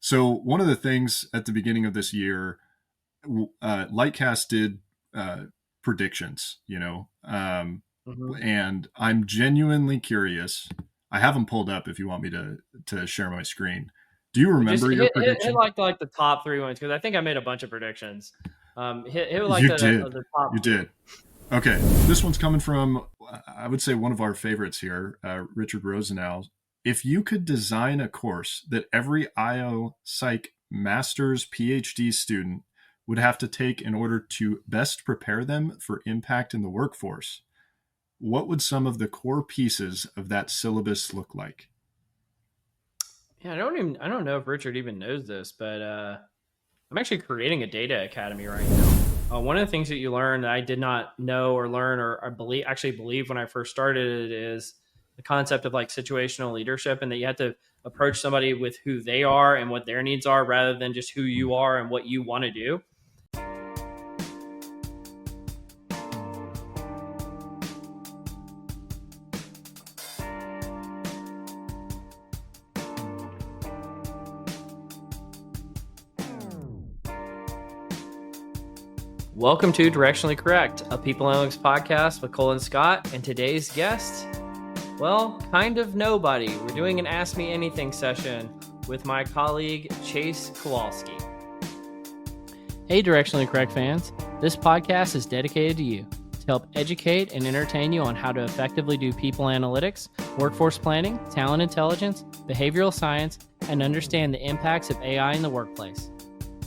So one of the things at the beginning of this year, Lightcast did predictions, Mhm. and I'm genuinely curious. I have them pulled up if you want me to share my screen. Do you Just remember your hit prediction? like the top three ones because I think I made a bunch of predictions. Hit like You did. the top You three. did. Okay. This one's coming from, I would say, one of our favorites here, Richard Rosenau. If you could design a course that every IO Psych master's PhD student would have to take in order to best prepare them for impact in the workforce, what would some of the core pieces of that syllabus look like? Yeah, I don't know if Richard even knows this, but I'm actually creating a data academy right now. One of the things that you learn that I did not know or learn or believe when I first started it is the concept of like situational leadership, and that you have to approach somebody with who they are and what their needs are rather than just who you are and what you want to do. Welcome to Directionally Correct, a people analytics podcast with Cole and Scott, and today's guest, well, kind of nobody. We're doing an Ask Me Anything session with my colleague, Chayce Kowalski. Hey, Directionally Correct fans. This podcast is dedicated to you to help educate and entertain you on how to effectively do people analytics, workforce planning, talent intelligence, behavioral science, and understand the impacts of AI in the workplace.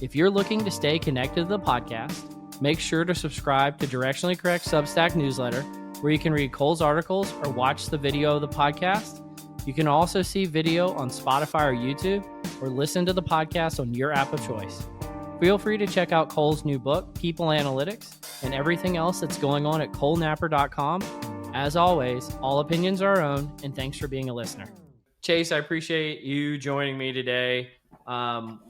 If you're looking to stay connected to the podcast, make sure to subscribe to Directionally Correct Substack newsletter, where you can read Cole's articles or watch the video of the podcast. You can also see video on Spotify or YouTube, or listen to the podcast on your app of choice. Feel free to check out Cole's new book, People Analytics, and everything else that's going on at colenapper.com. As always, all opinions are our own, and thanks for being a listener. Chayce, I appreciate you joining me today.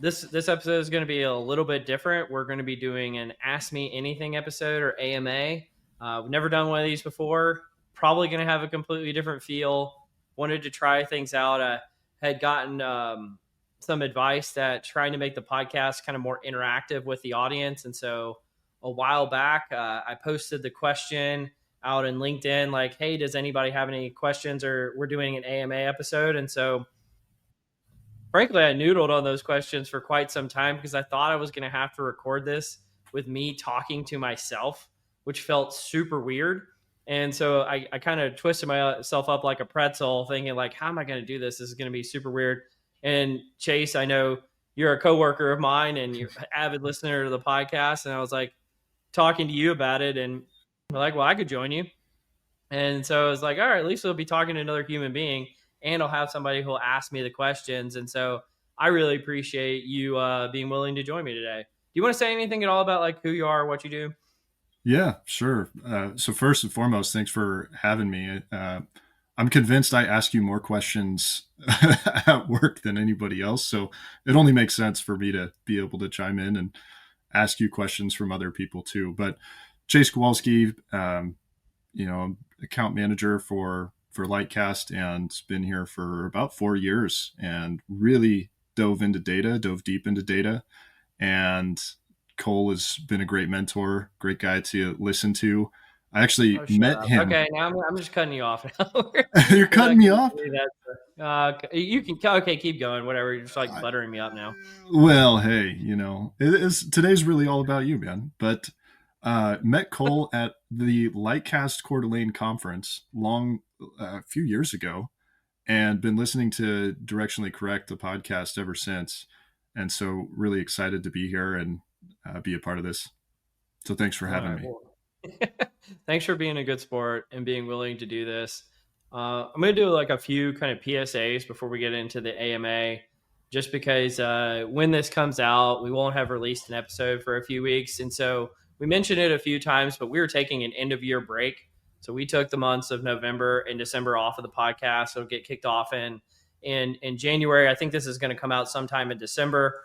This episode is going to be a little bit different. We're going to be doing an Ask Me Anything episode, or AMA. We've never done one of these before. Probably going to have a completely different feel. Wanted to try things out. I had gotten some advice that trying to make the podcast kind of more interactive with the audience. And so a while back, I posted the question out in LinkedIn, like, hey, does anybody have any questions? Or we're doing an AMA episode. And so frankly, I noodled on those questions for quite some time because I thought I was going to have to record this with me talking to myself, which felt super weird. And so I kind of twisted myself up like a pretzel, thinking like, how am I going to do this? This is going to be super weird. And Chayce, I know you're a coworker of mine and you're an avid listener to the podcast. And I was like talking to you about it, and we're like, well, I could join you. And so I was like, all right, at least we'll be talking to another human being, and I'll have somebody who'll ask me the questions. And so I really appreciate you being willing to join me today. Do you want to say anything at all about like who you are, what you do? Yeah, sure. So first and foremost, thanks for having me. I'm convinced I ask you more questions at work than anybody else. So it only makes sense for me to be able to chime in and ask you questions from other people too. But Chayce Kowalski, account manager for Lightcast, and been here for about 4 years, and really dove deep into data. And Cole has been a great mentor, great guy to listen to. I actually met him. Okay, now I'm just cutting you off now. You're cutting me off? You can, okay, keep going, whatever. You're just like buttering me up now. Well, hey, today's really all about you, man. But met Cole at the Lightcast Coeur d'Alene conference a few years ago, and been listening to Directionally Correct, the podcast, ever since. And so really excited to be here and be a part of this. So thanks for having me. Thanks for being a good sport and being willing to do this. I'm going to do like a few kind of PSAs before we get into the AMA, just because when this comes out, we won't have released an episode for a few weeks. And so we mentioned it a few times, but we were taking an end of year break. So we took the months of November and December off of the podcast. It'll get kicked off in January. I think this is going to come out sometime in December.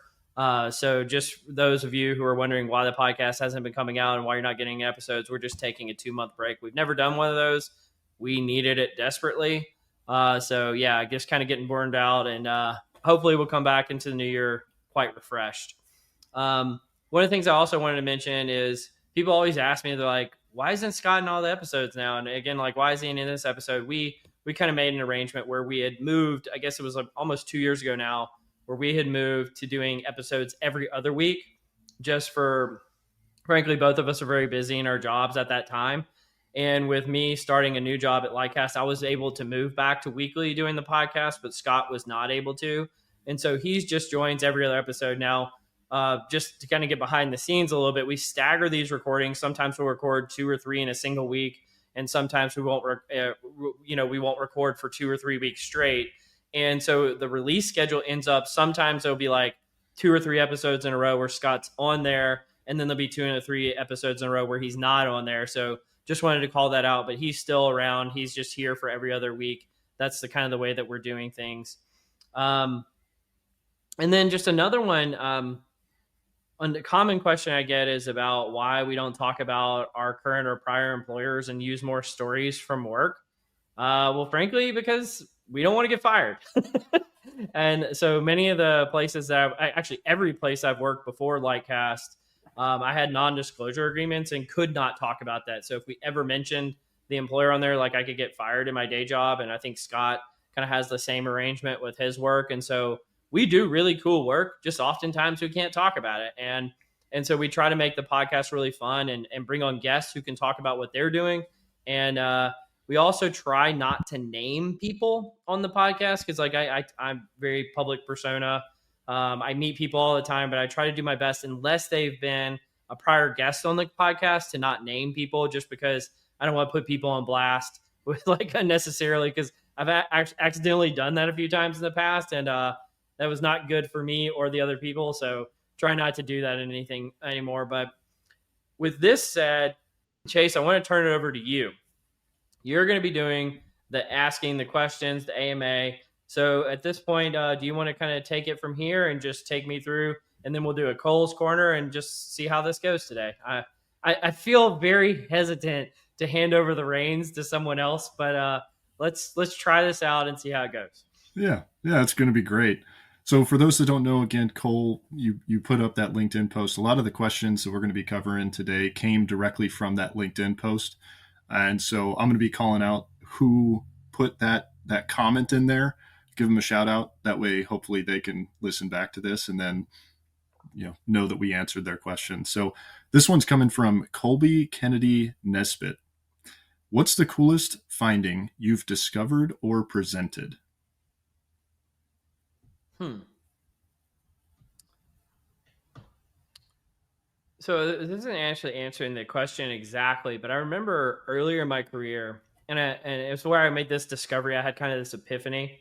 So just those of you who are wondering why the podcast hasn't been coming out and why you're not getting episodes, we're just taking a 2-month break. We've never done one of those. We needed it desperately. So yeah, just kind of getting burned out, and hopefully we'll come back into the new year quite refreshed. One of the things I also wanted to mention is people always ask me, they're like, why isn't Scott in all the episodes now? And again, like, why is he in this episode? We kind of made an arrangement where we had moved, I guess it was like almost 2 years ago now, where we had moved to doing episodes every other week, just for, frankly, both of us are very busy in our jobs at that time. And with me starting a new job at Lightcast, I was able to move back to weekly doing the podcast, but Scott was not able to. And so he's just joins every other episode now. Just to kind of get behind the scenes a little bit, we stagger these recordings. Sometimes we'll record 2 or 3 in a single week, and sometimes we won't, we won't record for 2 or 3 weeks straight. And so the release schedule ends up, sometimes it'll be like 2 or 3 episodes in a row where Scott's on there, and then there'll be 2 or 3 episodes in a row where he's not on there. So just wanted to call that out, but he's still around. He's just here for every other week. That's the kind of the way that we're doing things. And then just another one, a common question I get is about why we don't talk about our current or prior employers and use more stories from work. Well, frankly, because we don't want to get fired. And so many of the places that actually every place I've worked before Lightcast, I had non-disclosure agreements and could not talk about that. So if we ever mentioned the employer on there, like, I could get fired in my day job. And I think Scott kind of has the same arrangement with his work. And so we do really cool work, just oftentimes we can't talk about it. And so we try to make the podcast really fun and bring on guests who can talk about what they're doing. And we also try not to name people on the podcast because, like, I'm very public persona. I meet people all the time, but I try to do my best, unless they've been a prior guest on the podcast, to not name people, just because I don't want to put people on blast with, like, unnecessarily, because I've accidentally done that a few times in the past, and that was not good for me or the other people. So try not to do that in anything anymore. But with this said, Chayce, I want to turn it over to you. You're going to be doing the asking the questions, the AMA. So at this point, do you want to kind of take it from here and just take me through, and then we'll do a Cole's Corner and just see how this goes today? I feel very hesitant to hand over the reins to someone else, but let's try this out and see how it goes. Yeah, it's going to be great. So for those that don't know, again, Cole, you put up that LinkedIn post. A lot of the questions that we're going to be covering today came directly from that LinkedIn post. And so I'm going to be calling out who put that comment in there, give them a shout out. That way, hopefully they can listen back to this and then, know that we answered their question. So this one's coming from Colby Kennedy Nesbitt. What's the coolest finding you've discovered or presented? So this isn't actually answering the question exactly, but I remember earlier in my career, and it's where I made this discovery. I had kind of this epiphany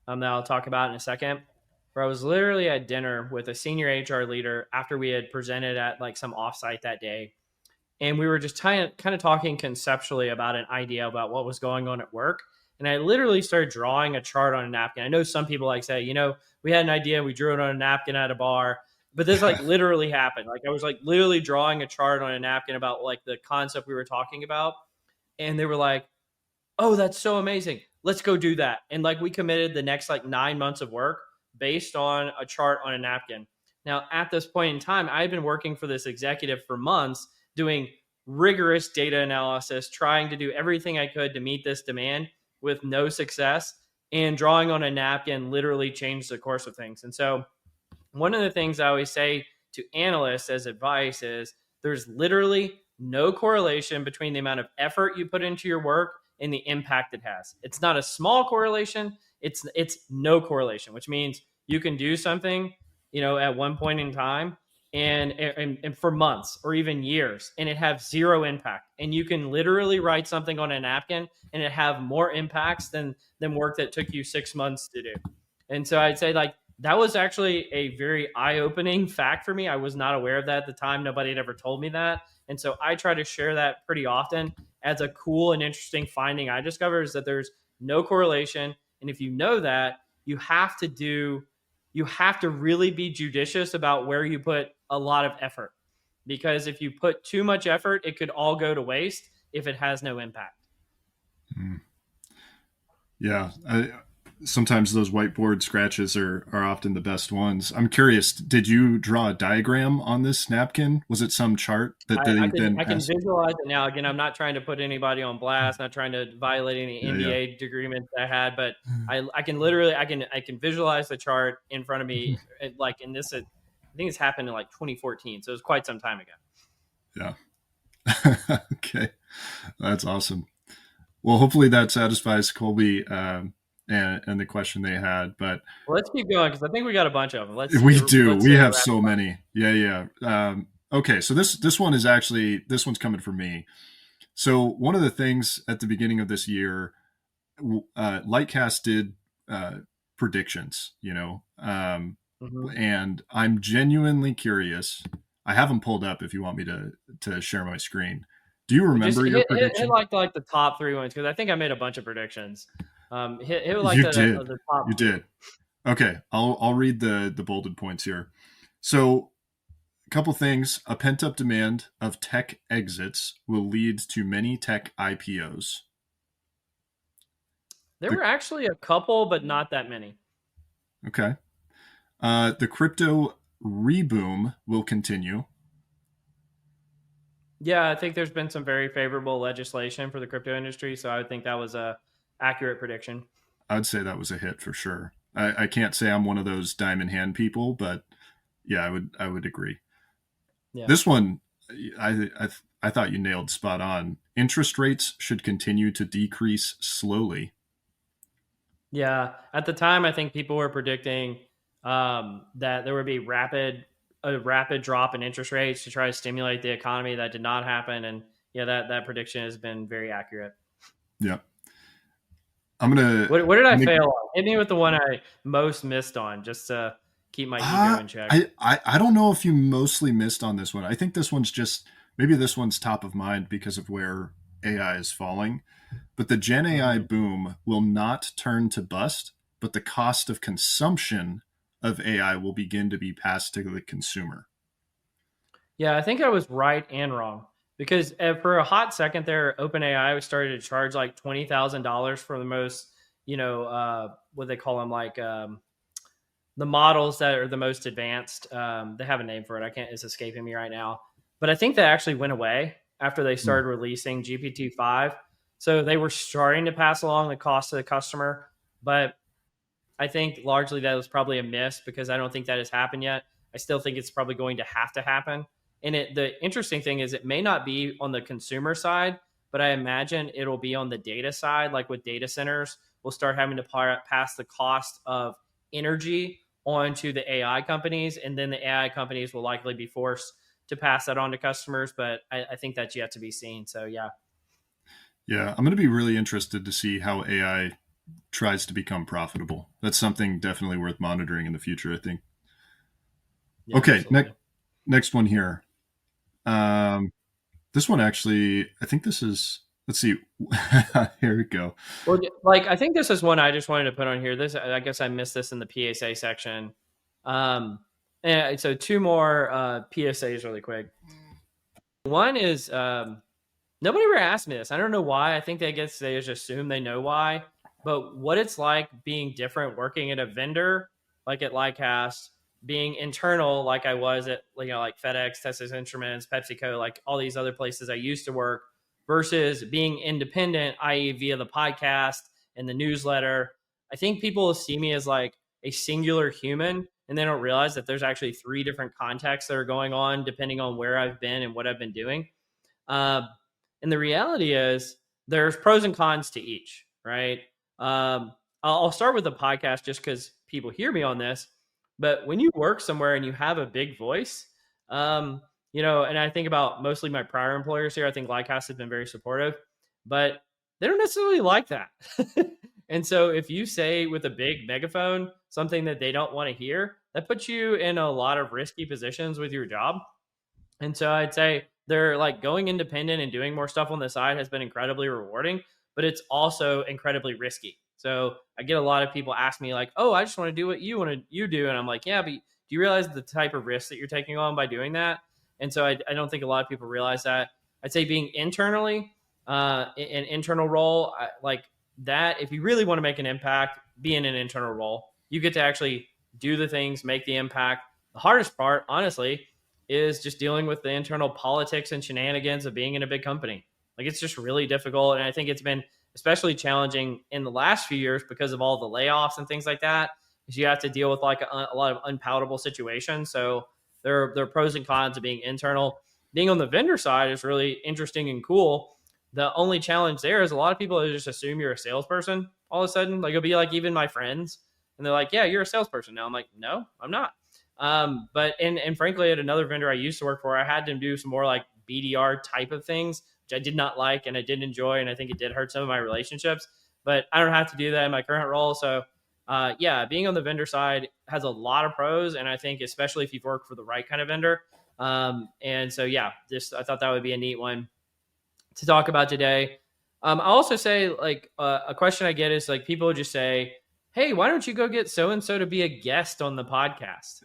that I'll talk about in a second, where I was literally at dinner with a senior HR leader after we had presented at, like, some offsite that day. And we were just kind of talking conceptually about an idea about what was going on at work. And I literally started drawing a chart on a napkin. I know some people like say, we had an idea, we drew it on a napkin at a bar, but this, like, literally happened. Like, I was, like, literally drawing a chart on a napkin about, like, the concept we were talking about. And they were like, oh, that's so amazing. Let's go do that. And, like, we committed the next, like, 9 months of work based on a chart on a napkin. Now, at this point in time, I had been working for this executive for months, doing rigorous data analysis, trying to do everything I could to meet this demand with no success. And drawing on a napkin literally changed the course of things. And so one of the things I always say to analysts as advice is there's literally no correlation between the amount of effort you put into your work and the impact it has. It's not a small correlation. It's no correlation, which means you can do something, at one point in time and for months or even years, and it have zero impact. And you can literally write something on a napkin and it have more impacts than work that took you 6 months to do. And so I'd say, like, that was actually a very eye-opening fact for me. I was not aware of that at the time. Nobody had ever told me that. And so I try to share that pretty often as a cool and interesting finding I discovered, is that there's no correlation. And if you know that, you have to really be judicious about where you put a lot of effort. Because if you put too much effort, it could all go to waste if it has no impact. Yeah. sometimes those whiteboard scratches are often the best ones. I'm curious, did you draw a diagram on this napkin? Was it some chart that I they can then I can passed? visualize it now. Again, I'm not trying to put anybody on blast, not trying to violate any Yeah, yeah. NDA agreements I had, but I can literally I can visualize the chart in front of me. Like in this, I think it's happened in like 2014, so it was quite some time ago. Yeah. Okay. That's awesome. Well, hopefully that satisfies Colby and the question they had. But Well, let's keep going because I think we got a bunch of them. we do. Let's We have wrap so up. many. Yeah, yeah. Okay, so this one is actually this one's coming from me. So one of the things at the beginning of this year, Lightcast did predictions, Mhm. and I'm genuinely curious. I have them pulled up if you want me to share my screen. Do you Well, just remember your hit prediction? like the top three ones because I think I made a bunch of predictions. Hit like You did. the top You few. did. Okay, I'll read the bolded points here. So, a couple things. A pent up demand of tech exits will lead to many tech IPOs. There The, were actually a couple, but not that many. okay. The crypto reboom will continue. Yeah, I think there's been some very favorable legislation for the crypto industry, so I would think that was a accurate prediction. I'd say that was a hit for sure. I can't say I'm one of those diamond hand people, but yeah, I would agree. Yeah. This one, I thought you nailed spot on. Interest rates should continue to decrease slowly. Yeah. At the time, I think people were predicting that there would be a rapid drop in interest rates to try to stimulate the economy. That did not happen, and yeah, that prediction has been very accurate. Yeah, I'm gonna What did I make. fail on? Hit me with the one I most missed on, just to keep my ego in check. I don't know if you mostly missed on this one. I think this one's just maybe this one's top of mind because of where AI is falling. But the Gen AI Mhm. boom will not turn to bust, but the cost of consumption of AI will begin to be passed to the consumer. Yeah, I think I was right and wrong because for a hot second there, OpenAI started to charge like $20,000 for the most, what they call them, like the models that are the most advanced. They have a name for it. I can't. It's escaping me right now. But I think that actually went away after they Hmm. started releasing GPT-5. So they were starting to pass along the cost to the customer, but I think largely that was probably a miss because I don't think that has happened yet. I still think it's probably going to have to happen. And the interesting thing is it may not be on the consumer side, but I imagine it'll be on the data side, like with data centers. We'll start having to pass the cost of energy onto the AI companies, and then the AI companies will likely be forced to pass that on to customers. But I think that's yet to be seen. So yeah, Yeah, I'm going to be really interested to see how AI tries to become profitable. That's something definitely worth monitoring in the future, I think. yeah, Okay, absolutely. next one here. Um, this one actually, I think this is. Let's see. Here we go. Well, like I think this is one I just wanted to put on here. This I guess I missed this in the PSA section. Um, and so two more PSAs really quick. One is nobody ever asked me this. I don't know why. I think they just assume they know why. But what it's like being different, working at a vendor like at Lycast, being internal like I was at like FedEx, Texas Instruments, PepsiCo, like all these other places I used to work, versus being independent, i.e., via the podcast and the newsletter. I think people see me as like a singular human, and they don't realize that there's actually three different contexts that are going on depending on where I've been and what I've been doing. Uh, and the reality is there's pros and cons to each, right? I'll start with the podcast just because people hear me on this. But when you work somewhere and you have a big voice, and I think about mostly my prior employers here, I think Lycast has been very supportive, but they don't necessarily like that. And so if you say with a big megaphone something that they don't want to hear, that puts you in a lot of risky positions with your job. And so I'd say they're like going independent and doing more stuff on the side has been incredibly rewarding, but it's also incredibly risky. So I get a lot of people ask me like, "Oh, I just want to do what you do," and I'm like, "Yeah, but do you realize the type of risk that you're taking on by doing that?" And so I don't think a lot of people realize that. I'd say being internally, an internal role like that. If you really want to make an impact, be in an internal role. You get to actually do the things, make the impact. The hardest part, honestly, is just dealing with the internal politics and shenanigans of being in a big company. Like, it's just really difficult. And I think it's been especially challenging in the last few years because of all the layoffs and things like that, is you have to deal with like a lot of unpalatable situations. So there are pros and cons of being internal. Being on the vendor side is really interesting and cool. The only challenge there is a lot of people just assume you're a salesperson all of a sudden. Like, it'll be like even my friends, and they're like, yeah, you're a salesperson now. I'm like, no, I'm not. But and frankly, at another vendor I used to work for, I had to do some more like BDR type of things, which I did not like and I didn't enjoy. And I think it did hurt some of my relationships, but I don't have to do that in my current role. So yeah, being on the vendor side has a lot of pros. And I think especially if you've worked for the right kind of vendor. And so, yeah, I thought that would be a neat one to talk about today. I also say like a question I get is like people just say, hey, why don't you go get so-and-so to be a guest on the podcast?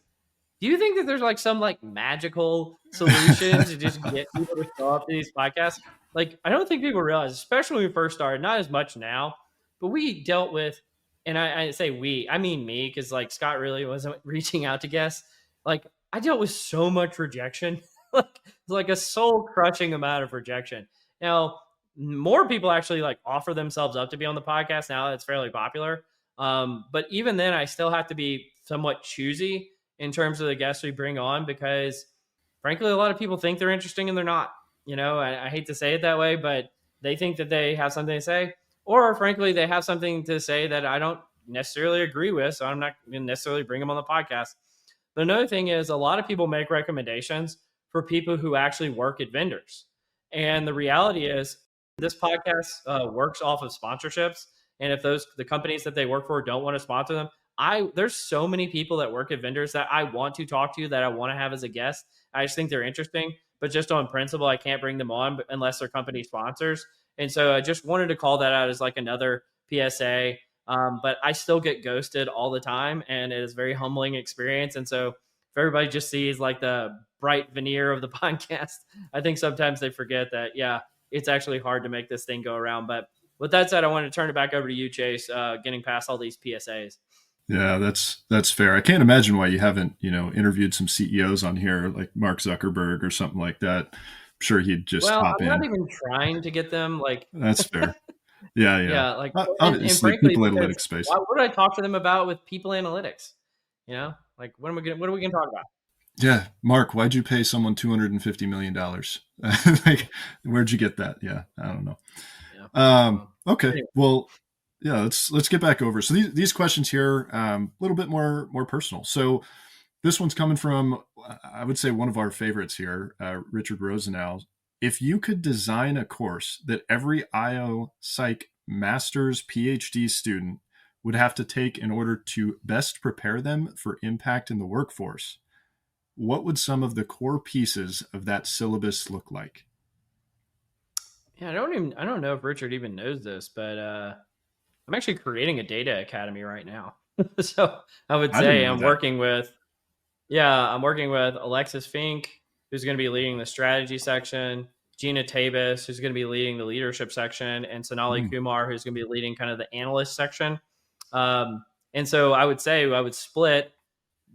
Do you think that there's like some like magical solution to just get people to show up to these podcasts? Like, I don't think people realize, especially when we first started, not as much now, but we dealt with, and I say we, I mean me, because like Scott really wasn't reaching out to guests. Like, I dealt with so much rejection, like a soul crushing amount of rejection. Now, more people actually like offer themselves up to be on the podcast now. It's fairly popular. But even then, I still have to be somewhat choosy in terms of the guests we bring on, because frankly, a lot of people think they're interesting and they're not. I hate to say it that way, but they think that they have something to say, or frankly, they have something to say that I don't necessarily agree with. So I'm not going to necessarily bring them on the podcast. But another thing is, a lot of people make recommendations for people who actually work at vendors. And the reality is, this podcast works off of sponsorships. And if the companies that they work for don't want to sponsor them, there's so many people that work at vendors that I want to talk to, that I want to have as a guest. I just think they're interesting, but just on principle, I can't bring them on unless they're company sponsors. And so I just wanted to call that out as like another PSA. But I still get ghosted all the time, and it is a very humbling experience. And so if everybody just sees like the bright veneer of the podcast, I think sometimes they forget that, yeah, it's actually hard to make this thing go around. But with that said, I want to turn it back over to you, Chayce, getting past all these PSAs. Yeah, that's fair. I can't imagine why you haven't, interviewed some CEOs on here like Mark Zuckerberg or something like that. I'm sure he'd just hop I'm in. not even trying to get them like. That's fair. Yeah. Yeah, like, and Obviously, frankly, people because analytics space. what would I talk to them about with people analytics? Like, what are we going to talk about? Yeah, Mark, why'd you pay someone $250 million? Like, where'd you get that? Yeah, I don't know. Yeah. Okay, Anyway. well, yeah, let's get back over. So these questions here, a little bit more personal. So this one's coming from, I would say, one of our favorites here, Richard Rosenau. If you could design a course that every IO Psych master's PhD student would have to take in order to best prepare them for impact in the workforce, what would some of the core pieces of that syllabus look like? Yeah, I don't know if Richard even knows this, but I'm actually creating a data academy right now. So I would say I'm working with Alexis Fink, who's going to be leading the strategy section, Gina Tabis, who's going to be leading the leadership section, and Sonali Kumar, who's going to be leading kind of the analyst section. And so I would say I would split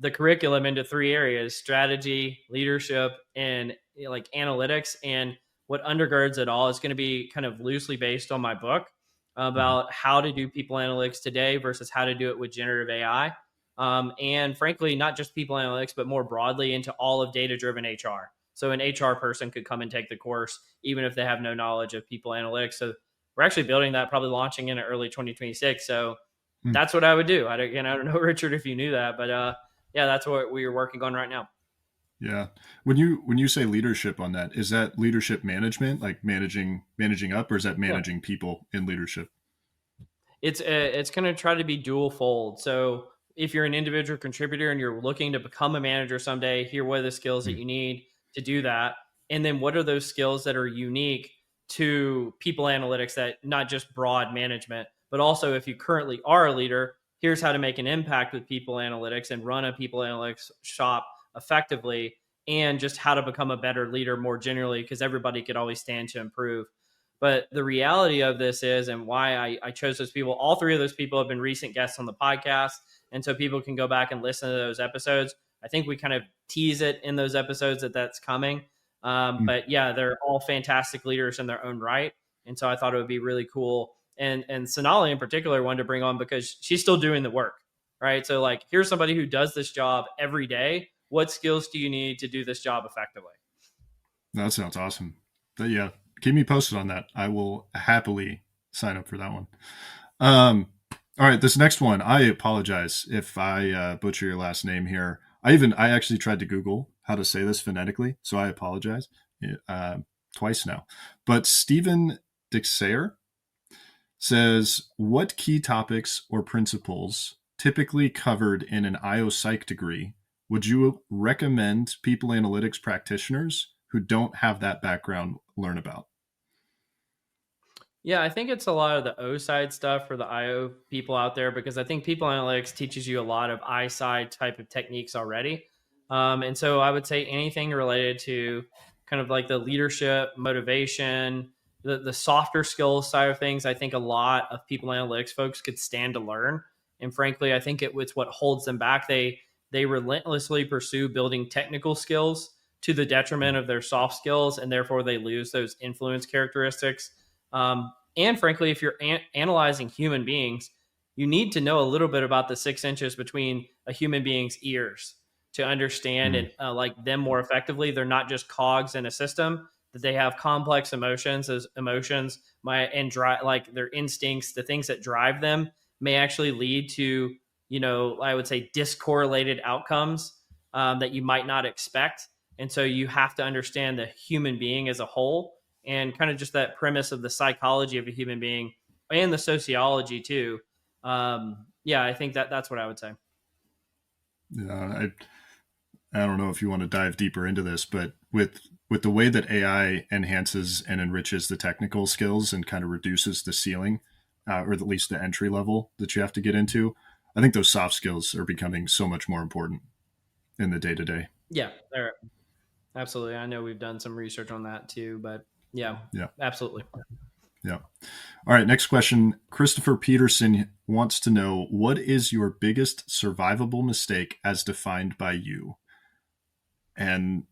the curriculum into three areas: strategy, leadership, and like analytics. And what undergirds it all is going to be kind of loosely based on my book about how to do people analytics today versus how to do it with generative AI. And frankly, not just people analytics, but more broadly into all of data-driven HR. So an HR person could come and take the course, even if they have no knowledge of people analytics. So we're actually building that, probably launching in early 2026. So that's what I would do. I don't know, Richard, if you knew that, but yeah, that's what we are working on right now. Yeah. When you say leadership on that, is that leadership management, like managing up, or is that managing people in leadership? It's going to try to be dual fold. So if you're an individual contributor and you're looking to become a manager someday, here what are the skills that you need to do that? And then what are those skills that are unique to people analytics, that not just broad management, but also if you currently are a leader, here's how to make an impact with people analytics and run a people analytics shop effectively, and just how to become a better leader more generally, because everybody could always stand to improve. But the reality of this is, and why I chose those people, all three of those people have been recent guests on the podcast. And so people can go back and listen to those episodes. I think we kind of tease it in those episodes that that's coming. But yeah, they're all fantastic leaders in their own right. And so I thought it would be really cool. And Sonali in particular wanted to bring on because she's still doing the work, right? So like, here's somebody who does this job every day. What skills do you need to do this job effectively? That sounds awesome. But yeah, keep me posted on that. I will happily sign up for that one. All right, this next one, I apologize if I butcher your last name here. I actually tried to Google how to say this phonetically, so I apologize twice now. But Stephen Dixayer says, what key topics or principles typically covered in an IO Psych degree would you recommend people analytics practitioners who don't have that background learn about? Yeah, I think it's a lot of the O side stuff for the IO people out there, because I think people analytics teaches you a lot of I side type of techniques already. And so I would say anything related to kind of like the leadership, motivation, the softer skills side of things, I think a lot of people analytics folks could stand to learn. And frankly, I think it's what holds them back. They relentlessly pursue building technical skills to the detriment of their soft skills, and therefore they lose those influence characteristics. And frankly, if you're analyzing human beings, you need to know a little bit about the 6 inches between a human being's ears to understand and like them more effectively. They're not just cogs in a system; that they have complex emotions. As emotions, like their instincts, the things that drive them, may actually lead to, I would say, discorrelated outcomes that you might not expect. And so you have to understand the human being as a whole, and kind of just that premise of the psychology of a human being and the sociology too. Yeah, I think that's what I would say. Yeah, I don't know if you want to dive deeper into this, but with the way that AI enhances and enriches the technical skills and kind of reduces the ceiling, or at least the entry level that you have to get into, I think those soft skills are becoming so much more important in the day to day. Yeah, absolutely. I know we've done some research on that too, but yeah, absolutely. Yeah. All right. Next question. Christopher Peterson wants to know, what is your biggest survivable mistake as defined by you? And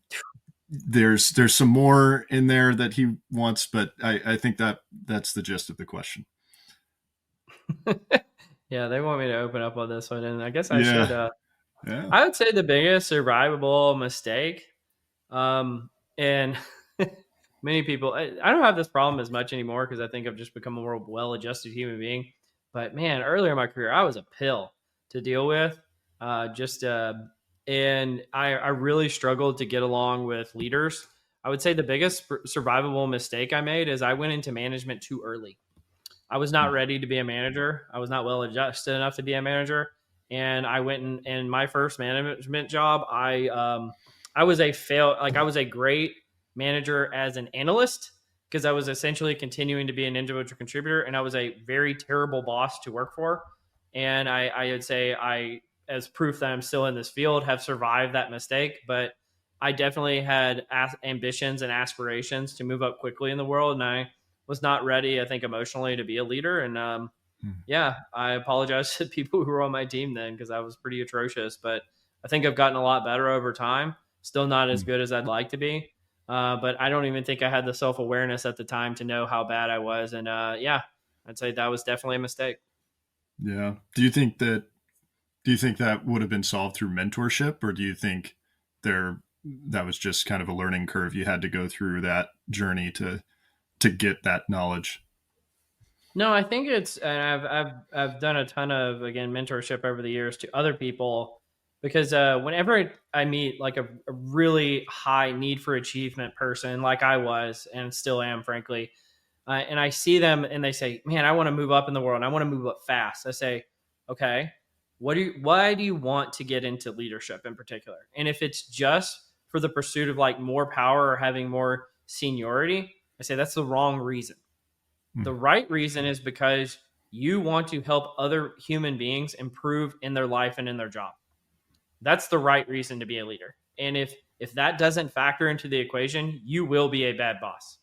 there's some more in there that he wants, but I think that's the gist of the question. Yeah, they want me to open up on this one, and I guess I Yeah. should. Yeah. I would say the biggest survivable mistake, and many people, I don't have this problem as much anymore because I think I've just become a more well-adjusted human being. But man, earlier in my career, I was a pill to deal with. And I really struggled to get along with leaders. I would say the biggest survivable mistake I made is I went into management too early. I was not ready to be a manager. I was not well adjusted enough to be a manager. And I went in my first management job. I was I was a great manager as an analyst, because I was essentially continuing to be an individual contributor, and I was a very terrible boss to work for. And I would say as proof that I'm still in this field, have survived that mistake. But I definitely had ambitions and aspirations to move up quickly in the world, and I was not ready, I think, emotionally to be a leader. And yeah, I apologize to people who were on my team then, because I was pretty atrocious. But I think I've gotten a lot better over time. Still not as good as I'd like to be. But I don't even think I had the self-awareness at the time to know how bad I was. And yeah, I'd say that was definitely a mistake. Yeah. Do you think that would have been solved through mentorship, or do you think that was just kind of a learning curve? You had to go through that journey to get that knowledge. No, I think and I've done a ton of, again, mentorship over the years to other people, because whenever I meet like a really high need for achievement person, like I was and still am, frankly, and I see them and they say, "Man, I want to move up in the world. And I want to move up fast." I say, "Okay, why do you want to get into leadership in particular?" And if it's just for the pursuit of like more power or having more seniority, I say that's the wrong reason. The right reason is because you want to help other human beings improve in their life and in their job. That's the right reason to be a leader. And if that doesn't factor into the equation, you will be a bad boss.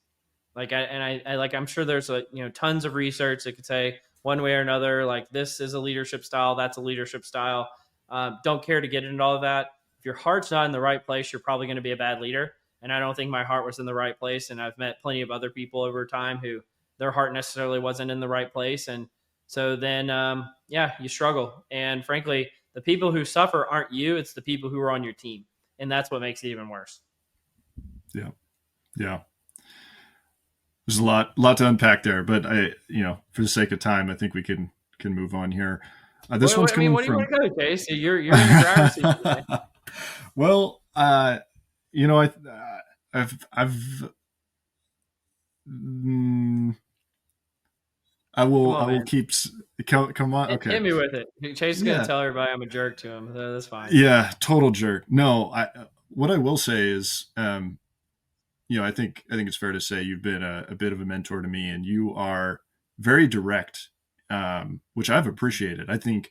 I'm sure there's tons of research that could say one way or another, like this is a leadership style, that's a leadership style. Don't care to get into all of that. If your heart's not in the right place, you're probably going to be a bad leader. And I don't think my heart was in the right place. And I've met plenty of other people over time who their heart necessarily wasn't in the right place. And so then, you struggle. And frankly, the people who suffer aren't you, it's the people who are on your team. And that's what makes it even worse. Yeah. Yeah. There's a lot to unpack there, but for the sake of time, I think we can move on here. This one's coming what do from. You want to go, Chayce? You're in the driver's seat today. Well, I've I will keep. Come on. Okay. Hit me with it. Chayce is going to tell everybody I'm a jerk to him. So that's fine. Yeah. Total jerk. No, what I will say is, I think it's fair to say you've been a bit of a mentor to me, and you are very direct, which I've appreciated. I think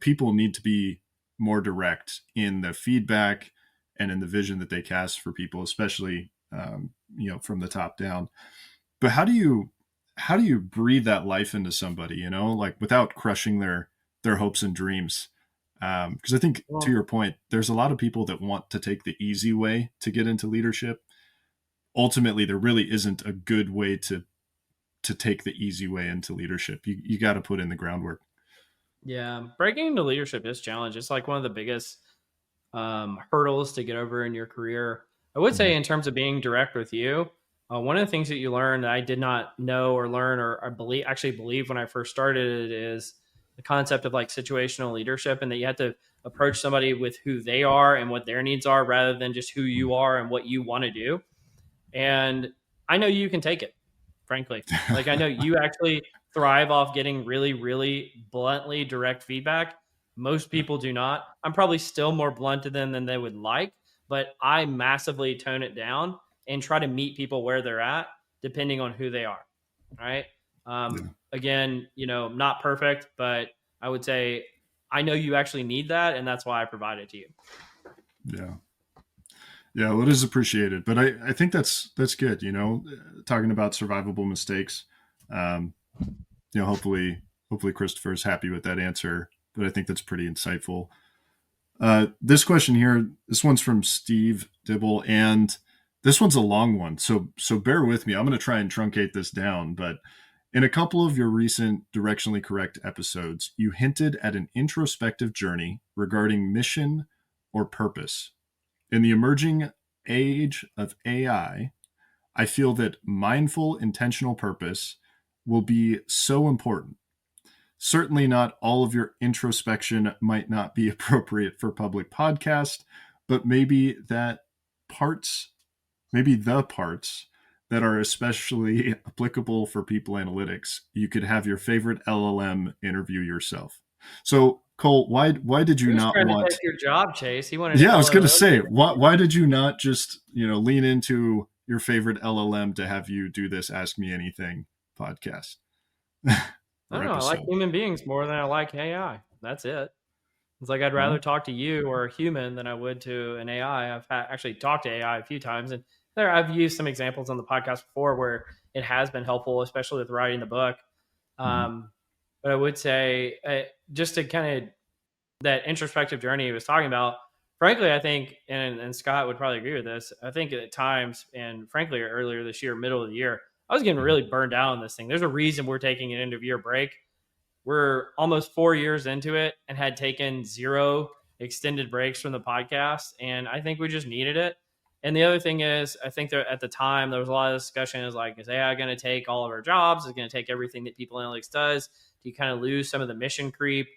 people need to be more direct in the feedback and in the vision that they cast for people, especially from the top down. But how do you breathe that life into somebody, like without crushing their hopes and dreams? Because I think, to your point, there's a lot of people that want to take the easy way to get into leadership. Ultimately, there really isn't a good way to take the easy way into leadership. You got to put in the groundwork. Yeah, breaking into leadership is a challenge. It's like one of the biggest hurdles to get over in your career. I would say, in terms of being direct with you, one of the things that you learn that I did not know or learn or believe when I first started it is the concept of like situational leadership, and that you have to approach somebody with who they are and what their needs are rather than just who you are and what you want to do. And I know you can take it, frankly. Like, I know you actually thrive off getting really, really bluntly direct feedback. Most people do not. I'm probably still more blunt to them than they would like, but I massively tone it down and try to meet people where they're at, depending on who they are. Right. Again, not perfect, but I would say I know you actually need that, and that's why I provide it to you. Yeah. Yeah, well, it is appreciated, but I think that's good. Talking about survivable mistakes. Hopefully Christopher is happy with that answer, but I think that's pretty insightful. This question here, this one's from Steve Dibble, and this one's a long one, so bear with me. I'm going to try and truncate this down, but in a couple of your recent Directionally Correct episodes, you hinted at an introspective journey regarding mission or purpose. In the emerging age of AI, I feel that mindful, intentional purpose will be so important. Certainly not all of your introspection might not be appropriate for public podcast, but maybe the parts that are especially applicable for people analytics, you could have your favorite LLM interview yourself. So, Cole, why did you not want to take your job, Chayce? He wanted. Yeah, I was going to say, why did you not just lean into your favorite LLM to have you do this Ask Me Anything podcast? I don't know. I like human beings more than I like AI. That's it. It's like I'd rather talk to you or a human than I would to an AI. I've actually talked to AI a few times, and I've used some examples on the podcast before where it has been helpful, especially with writing the book. But I would say, just to kind of that introspective journey he was talking about, frankly, I think, and Scott would probably agree with this, I think at times, and frankly, earlier this year, middle of the year, I was getting really burned out on this thing. There's a reason we're taking an end of year break. We're almost 4 years into it and had taken 0 extended breaks from the podcast. And I think we just needed it. And the other thing is, I think that at the time, there was a lot of discussion is like, is AI going to take all of our jobs? Is it going to take everything that People Analytics does? Do you kind of lose some of the mission creep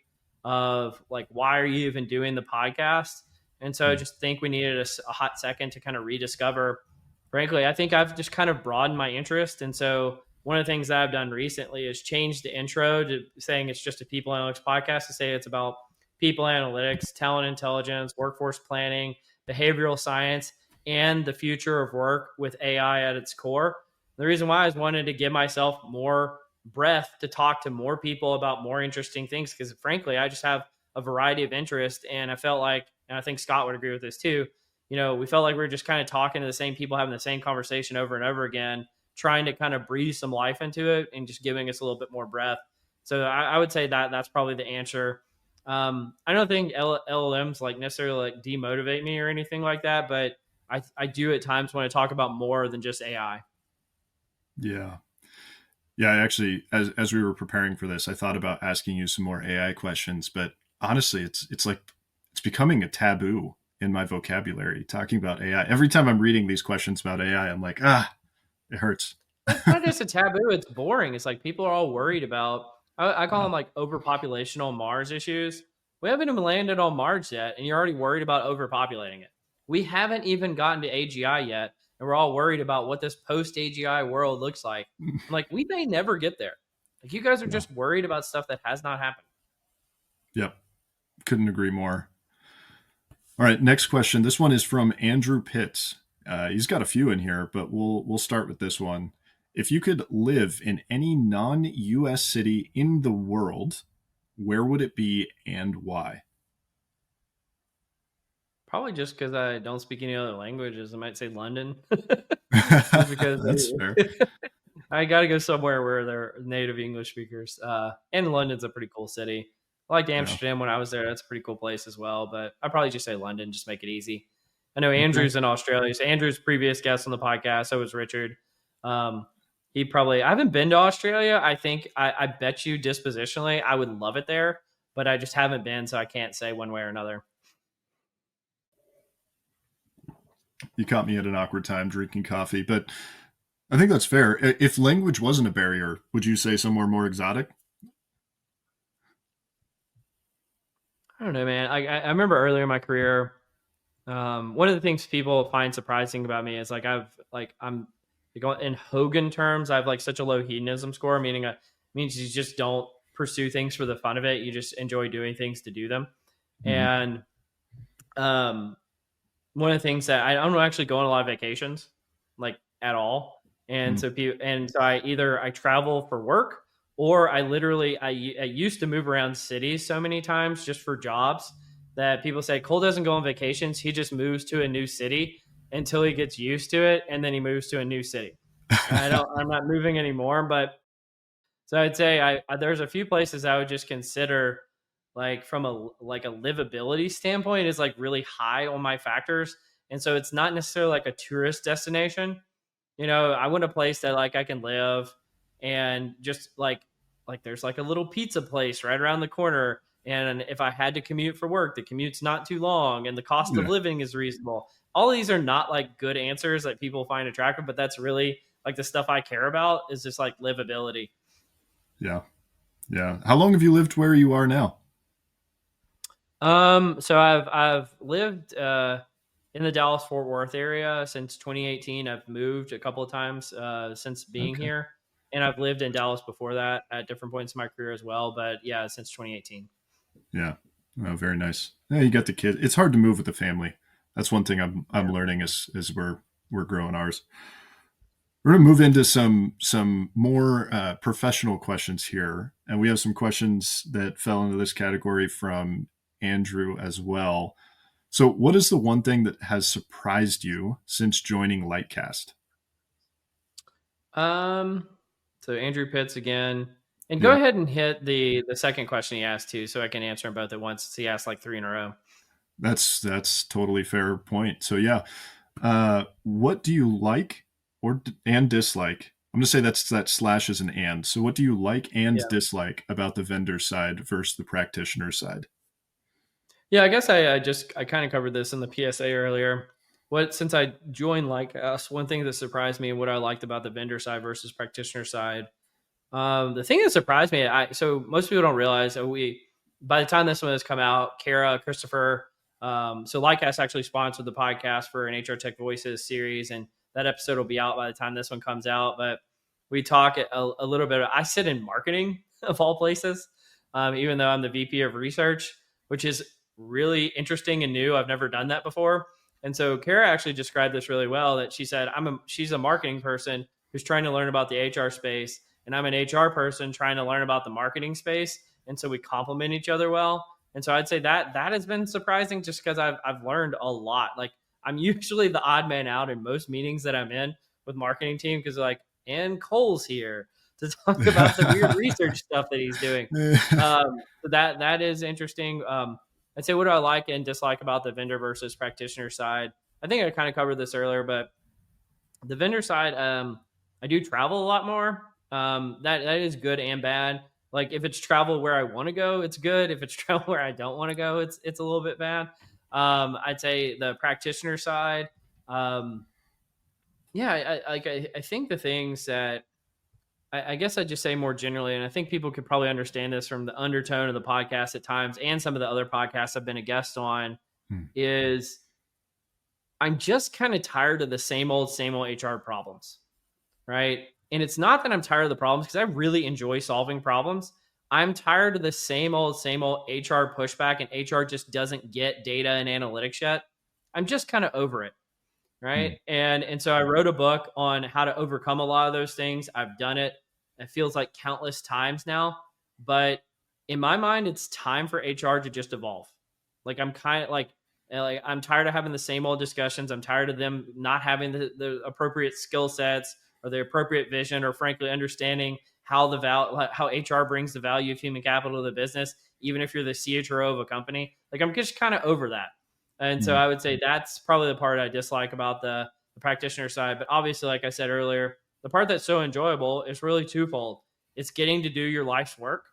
of like, why are you even doing the podcast? And so I just think we needed a hot second to kind of rediscover. Frankly, I think I've just kind of broadened my interest. And so one of the things that I've done recently is change the intro to saying it's just a People Analytics podcast to say it's about people analytics, talent intelligence, workforce planning, behavioral science, and the future of work with AI at its core. The reason why is wanted to give myself more breath to talk to more people about more interesting things, because frankly, I just have a variety of interest. And I felt like, and I think Scott would agree with this too, we felt like we were just kind of talking to the same people, having the same conversation over and over again, trying to kind of breathe some life into it and just giving us a little bit more breath. So I would say that that's probably the answer. I don't think LLMs like necessarily like demotivate me or anything like that, but I do at times want to talk about more than just AI. Yeah. Yeah, actually, as we were preparing for this, I thought about asking you some more AI questions, but honestly, it's like it's becoming a taboo in my vocabulary talking about AI. Every time I'm reading these questions about AI, I'm like, it hurts. It's not just a taboo; it's boring. It's like people are all worried about. I call Yeah. them like overpopulation on Mars issues. We haven't even landed on Mars yet, and you're already worried about overpopulating it. We haven't even gotten to AGI yet, and we're all worried about what this post AGI world looks like. I'm like, we may never get there. Like, you guys are Yeah. just worried about stuff that has not happened. Yep. Couldn't agree more. All right, next question. This one is from Andrew Pitts. He's got a few in here, but we'll start with this one. If you could live in any non-U.S. city in the world, where would it be and why? Probably just because I don't speak any other languages. I might say London, just because That's fair. I got to go somewhere where they're native English speakers. And London's a pretty cool city. I liked Yeah. Amsterdam when I was there. That's a pretty cool place as well. But I'd probably just say London, just make it easy. I know Okay. Andrew's in Australia. So Andrew's previous guest on the podcast. So was Richard. He probably, I haven't been to Australia. I think, I bet you dispositionally, I would love it there, but I just haven't been. So I can't say one way or another. You caught me at an awkward time drinking coffee, but I think that's fair. If language wasn't a barrier, would you say somewhere more exotic? I don't know, man. I remember earlier in my career, one of the things people find surprising about me is I'm like in Hogan terms, I have like such a low hedonism score, meaning means you just don't pursue things for the fun of it. You just enjoy doing things to do them. Mm-hmm. And one of the things that I don't actually go on a lot of vacations, like at all. And so I travel for work, or I used to move around cities so many times just for jobs that people say Cole doesn't go on vacations. He just moves to a new city until he gets used to it, and then he moves to a new city. I'm not moving anymore, but so I'd say there's a few places I would just consider like from a livability standpoint is like really high on my factors. And so it's not necessarily like a tourist destination. You know, I want a place that like I can live and just like there's like a little pizza place right around the corner. And if I had to commute for work, the commute's not too long and the cost of Yeah. living is reasonable. All of these are not like good answers that people find attractive, but that's really like the stuff I care about is just like livability. Yeah. Yeah. How long have you lived where you are now? So I've lived in the Dallas Fort Worth area since 2018. I've moved a couple of times since being Okay. here, and I've lived in Dallas before that at different points in my career as well. But yeah, since 2018. Yeah. Oh, very nice. Yeah, you got the kid. It's hard to move with the family. That's one thing I'm learning as we're growing ours. We're going to move into some more professional questions here, and we have some questions that fell into this category from Andrew as well. So, what is the one thing that has surprised you since joining Lightcast? So Andrew Pitts again, and go Yeah, ahead and hit the second question he asked too, so I can answer them both at once. Since he asked like 3 in a row. that's totally fair point. So, yeah, what do you like and dislike? I'm going to say that slash is an and. So, what do you like and Yeah. dislike about the vendor side versus the practitioner side? Yeah, I guess I kind of covered this in the PSA earlier. Since I joined like us, one thing that surprised me, what I liked about the vendor side versus practitioner side. The thing that surprised me, so most people don't realize that by the time this one has come out, Kara, Christopher, so Lycast actually sponsored the podcast for an HR Tech Voices series, and that episode will be out by the time this one comes out. But we talk a little bit. I sit in marketing of all places, even though I'm the VP of research, which is really interesting and new. I've never done that before. And so Kara actually described this really well, that she said, she's a marketing person who's trying to learn about the HR space, and I'm an HR person trying to learn about the marketing space. And so we complement each other well. And so I'd say that has been surprising just because I've learned a lot. Like I'm usually the odd man out in most meetings that I'm in with marketing team because like and Cole's here to talk about the weird research stuff that he's doing. So that is interesting. I'd say what do I like and dislike about the vendor versus practitioner side? I think I kind of covered this earlier, but the vendor side, I do travel a lot more. That is good and bad. Like if it's travel where I want to go, it's good. If it's travel where I don't want to go, it's a little bit bad. I'd say the practitioner side. Um, yeah, I think the things that I guess I'd just say more generally, and I think people could probably understand this from the undertone of the podcast at times and some of the other podcasts I've been a guest on, Hmm. is I'm just kind of tired of the same old HR problems, right? And it's not that I'm tired of the problems because I really enjoy solving problems. I'm tired of the same old HR pushback, and HR just doesn't get data and analytics yet. I'm just kind of over it, right? Hmm. And so I wrote a book on how to overcome a lot of those things. I've done it. It feels like countless times now, but in my mind, it's time for HR to just evolve. Like I'm kind of like I'm tired of having the same old discussions. I'm tired of them not having the appropriate skill sets or the appropriate vision, or frankly understanding how how HR brings the value of human capital to the business, even if you're the CHRO of a company. Like I'm just kind of over that. And so Hmm. I would say that's probably the part I dislike about the practitioner side. But obviously, like I said earlier, the part that's so enjoyable is really twofold. It's getting to do your life's work,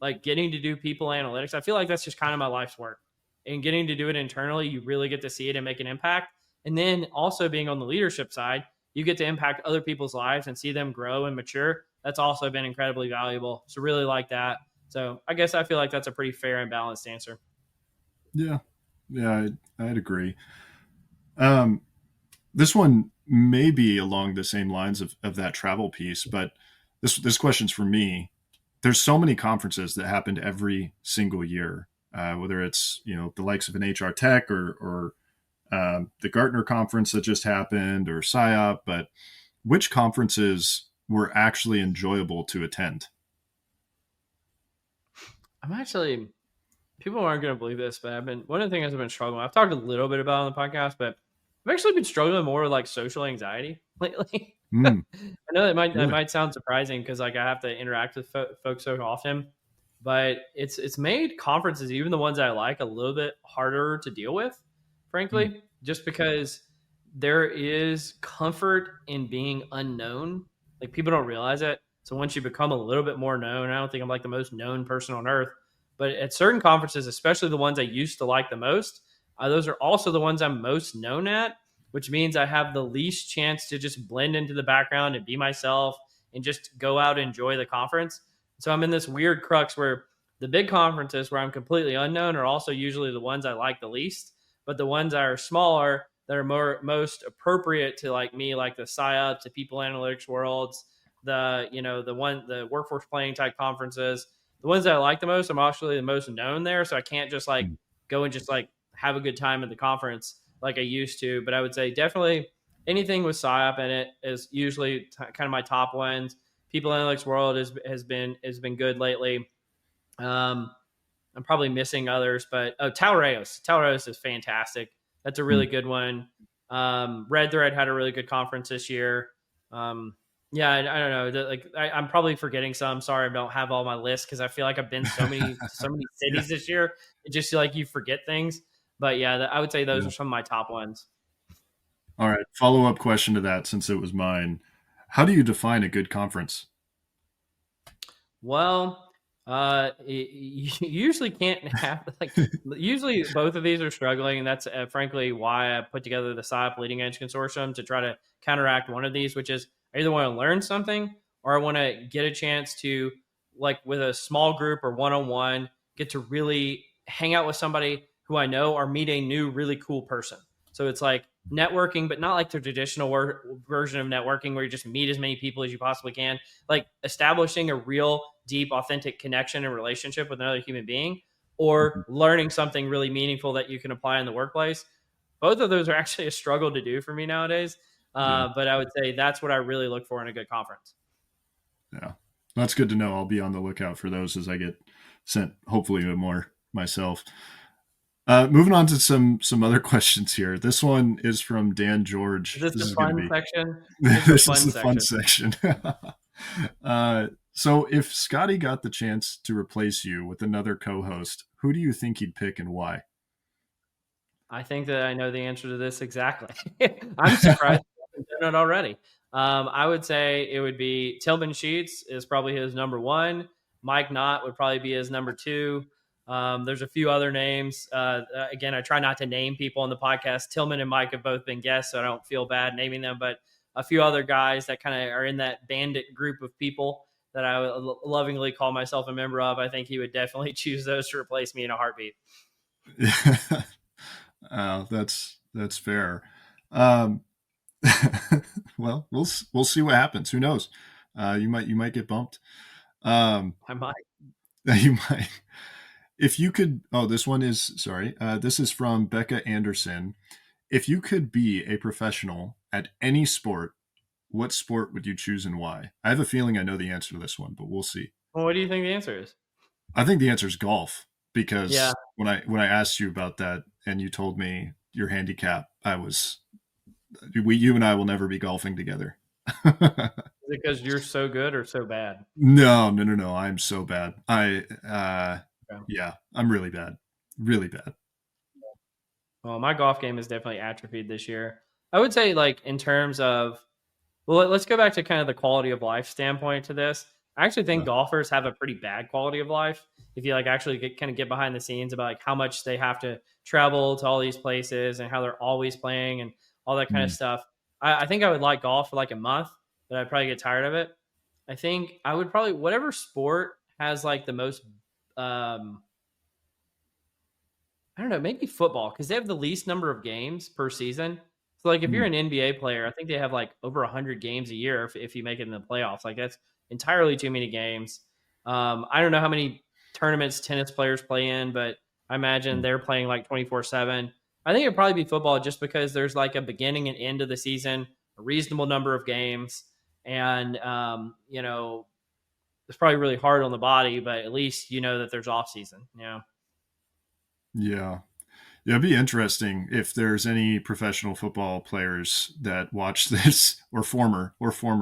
like getting to do people analytics. I feel like that's just kind of my life's work. And getting to do it internally, you really get to see it and make an impact. And then also being on the leadership side, you get to impact other people's lives and see them grow and mature. That's also been incredibly valuable. So really like that. So I guess I feel like that's a pretty fair and balanced answer. Yeah. Yeah, I'd agree. Um, this one may be along the same lines of that travel piece, but this question's for me. There's so many conferences that happen every single year, whether it's the likes of an HR Tech or the Gartner conference that just happened or SIOP. But which conferences were actually enjoyable to attend? I'm actually, people aren't going to believe this, but one of the things I've been struggling with, I've talked a little bit about on the podcast, but I've actually been struggling more with like social anxiety lately. I Mm, know that really? might sound surprising because like I have to interact with folks so often, but it's made conferences, even the ones I like, a little bit harder to deal with, Mm, frankly, just because there is comfort in being unknown. Like people don't realize it. So once you become a little bit more known, I don't think I'm like the most known person on earth, but at certain conferences, especially the ones I used to like the most, those are also the ones I'm most known at, which means I have the least chance to just blend into the background and be myself and just go out and enjoy the conference. So I'm in this weird crux where the big conferences where I'm completely unknown are also usually the ones I like the least, but the ones that are smaller that are most appropriate to like me, like the PsyOps, the people analytics worlds, the workforce planning type conferences, the ones that I like the most, I'm actually the most known there. So I can't just like mm, go and just like have a good time at the conference like I used to. But I would say definitely anything with PsyOp in it is usually kind of my top ones. People Analytics World has been good lately. Um, I'm probably missing others, but Talreos is fantastic. That's a really mm. good one. Red Thread had a really good conference this year. Um, yeah, I don't know. I'm probably forgetting some. Sorry, I don't have all my lists because I feel like I've been so many Yeah. cities this year. It just like you forget things. But yeah, I would say those Yeah. are some of my top ones. All right. Follow up question to that, since it was mine. How do you define a good conference? Well, you usually can't have like usually both of these are struggling, and that's frankly why I put together the SIOP Leading Edge Consortium to try to counteract one of these, which is I either want to learn something or I want to get a chance to like with a small group or one on one get to really hang out with somebody who I know or meet a new really cool person. So it's like networking, but not like the traditional version of networking where you just meet as many people as you possibly can, like establishing a real deep, authentic connection and relationship with another human being, or Mhm. learning something really meaningful that you can apply in the workplace. Both of those are actually a struggle to do for me nowadays. Yeah. But I would say that's what I really look for in a good conference. Yeah. That's good to know. I'll be on the lookout for those as I get sent, hopefully, more myself. Moving on to some other questions here. This one is from Dan Is George. this This the is going to fun be section? This is the this is fun the fun section. section. So if Scotty got the chance to replace you with another co-host, who do you think he'd pick and why? I think that I know the answer to this exactly. I'm surprised you haven't done it already. I would say it would be Tillman Sheets is probably his number one. Mike Knott would probably be his number two. There's a few other names. Again, I try not to name people on the podcast. Tillman and Mike have both been guests, so I don't feel bad naming them. But a few other guys that kind of are in that bandit group of people that I would lovingly call myself a member of. I think he would definitely choose those to replace me in a heartbeat. That's fair. Um, well, we'll see what happens. Who knows? You might get bumped. I might. You might. If you could, oh, this one is sorry. This is from Becca Anderson. If you could be a professional at any sport, what sport would you choose and why? I have a feeling I know the answer to this one, but we'll see. Well, what do you think the answer is? I think the answer is golf Yeah. because when I asked you about that and you told me your handicap, you and I will never be golfing together. Is it because you're so good or so bad? No. I'm so bad. Okay. Yeah, I'm really bad. Really bad. Well, my golf game is definitely atrophied this year. I would say, like, in terms of, well, let's go back to kind of the quality of life standpoint to this. I actually think Yeah. golfers have a pretty bad quality of life. If you like actually kind of get behind the scenes about like how much they have to travel to all these places and how they're always playing and all that kind of Mm, stuff. I think I would like golf for like a month, but I'd probably get tired of it. I think I would probably whatever sport has like the most um, I don't know, maybe football because they have the least number of games per season. So, like, if you're mm, an NBA player, I think they have like over 100 games a year if you make it in the playoffs. Like, that's entirely too many games. I don't know how many tournaments tennis players play in, but I imagine mm. they're playing like 24/7. I think it'd probably be football just because there's like a beginning and end of the season, a reasonable number of games, and it's probably really hard on the body, but at least you know that there's off season. Yeah. Yeah. Yeah, it'd be interesting if there's any professional football players that watch this, or former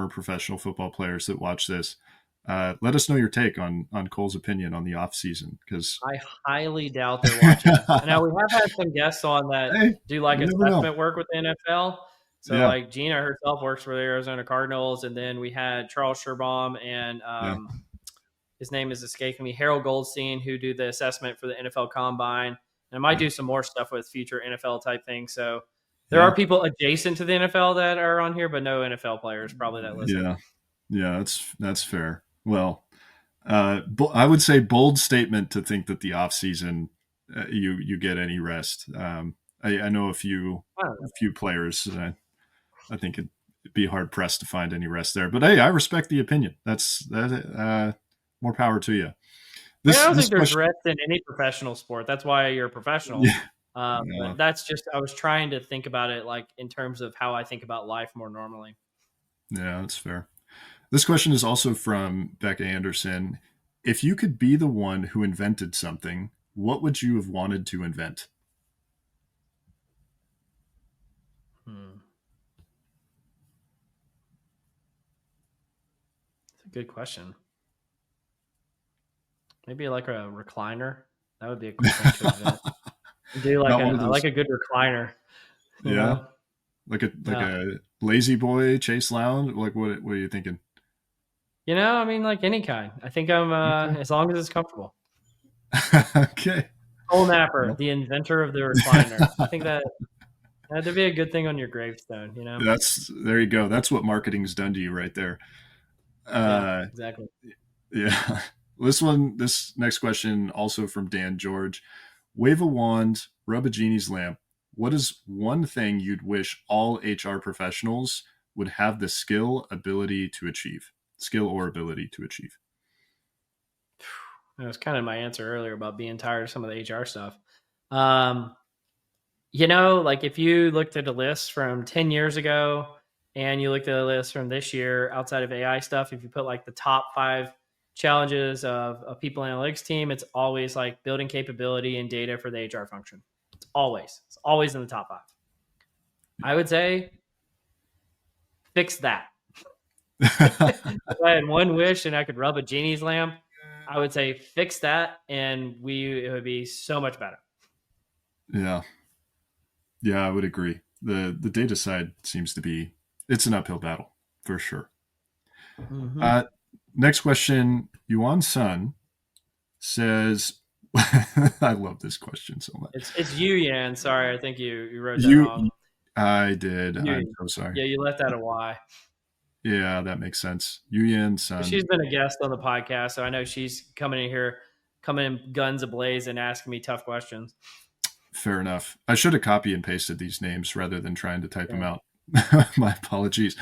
professional football players that watch this. Let us know your take on Cole's opinion on the off season, because I highly doubt they're watching. And now we have had some guests on that hey, do like you never know. assessment work with the NFL. So Yeah, like Gina herself works for the Arizona Cardinals, and then we had Charles Sherbaum and yeah, his name is escaping me, Harold Goldstein, who do the assessment for the NFL Combine, and I might do some more stuff with future NFL type things. So there yeah, are people adjacent to the NFL that are on here, but no NFL players probably that listen. yeah, yeah. That's fair. Well, I would say bold statement to think that the off season you get any rest. I know I don't a know. few players. I think it'd be hard pressed to find any rest there. But hey, I respect the opinion. That's that. More power to you. I mean, I don't This think there's question. rest in any professional sport. That's why you're a professional. Yeah, yeah, But that's just I was trying to think about it like in terms of how I think about life more normally. yeah. That's fair. This question is also from Becca Anderson. If you could be the one who invented something, what would you have wanted to invent? Hmm. It's a good question. Maybe like a recliner. That would be a cool thing to invent. Do like Not one a of I like those. a good recliner. You Yeah, know. like Yeah. a lazy boy Chase lounge. Like what are you thinking? I mean, like any kind. I think I'm Okay. as long as it's comfortable. Okay. Cole Napper, Well, the inventor of the recliner. I think that'd be a good thing on your gravestone. that's there you go. That's what marketing's done to you right there. Yeah, Uh, exactly. yeah. This next question, also from Dan George. Wave a wand, rub a genie's lamp. What is one thing you'd wish all HR professionals would have the ability to achieve? Skill or ability to achieve? That was kind of my answer earlier about being tired of some of the HR stuff. Um, like if you looked at a list from 10 years ago and you looked at a list from this year outside of AI stuff, if you put like the top 5 challenges of a people analytics team, it's always like building capability and data for the HR function. Always. It's always in the top 5. I would say fix that. If I had one wish and I could rub a genie's lamp, I would say fix that, and it would be so much better. Yeah. Yeah, I would agree. The data side seems to be, it's an uphill battle for sure. Mm-hmm. Next question, Yuan Sun says, I love this question so much. It's Yu Yan. Sorry, I think you wrote that wrong. I did. Yu. I'm so sorry. Yeah, you left out a Y. Yeah, that makes sense. Yuan Sun. She's been a guest on the podcast, so I know she's coming in guns ablaze and asking me tough questions. Fair enough. I should have copy and pasted these names rather than trying to type them out. My apologies.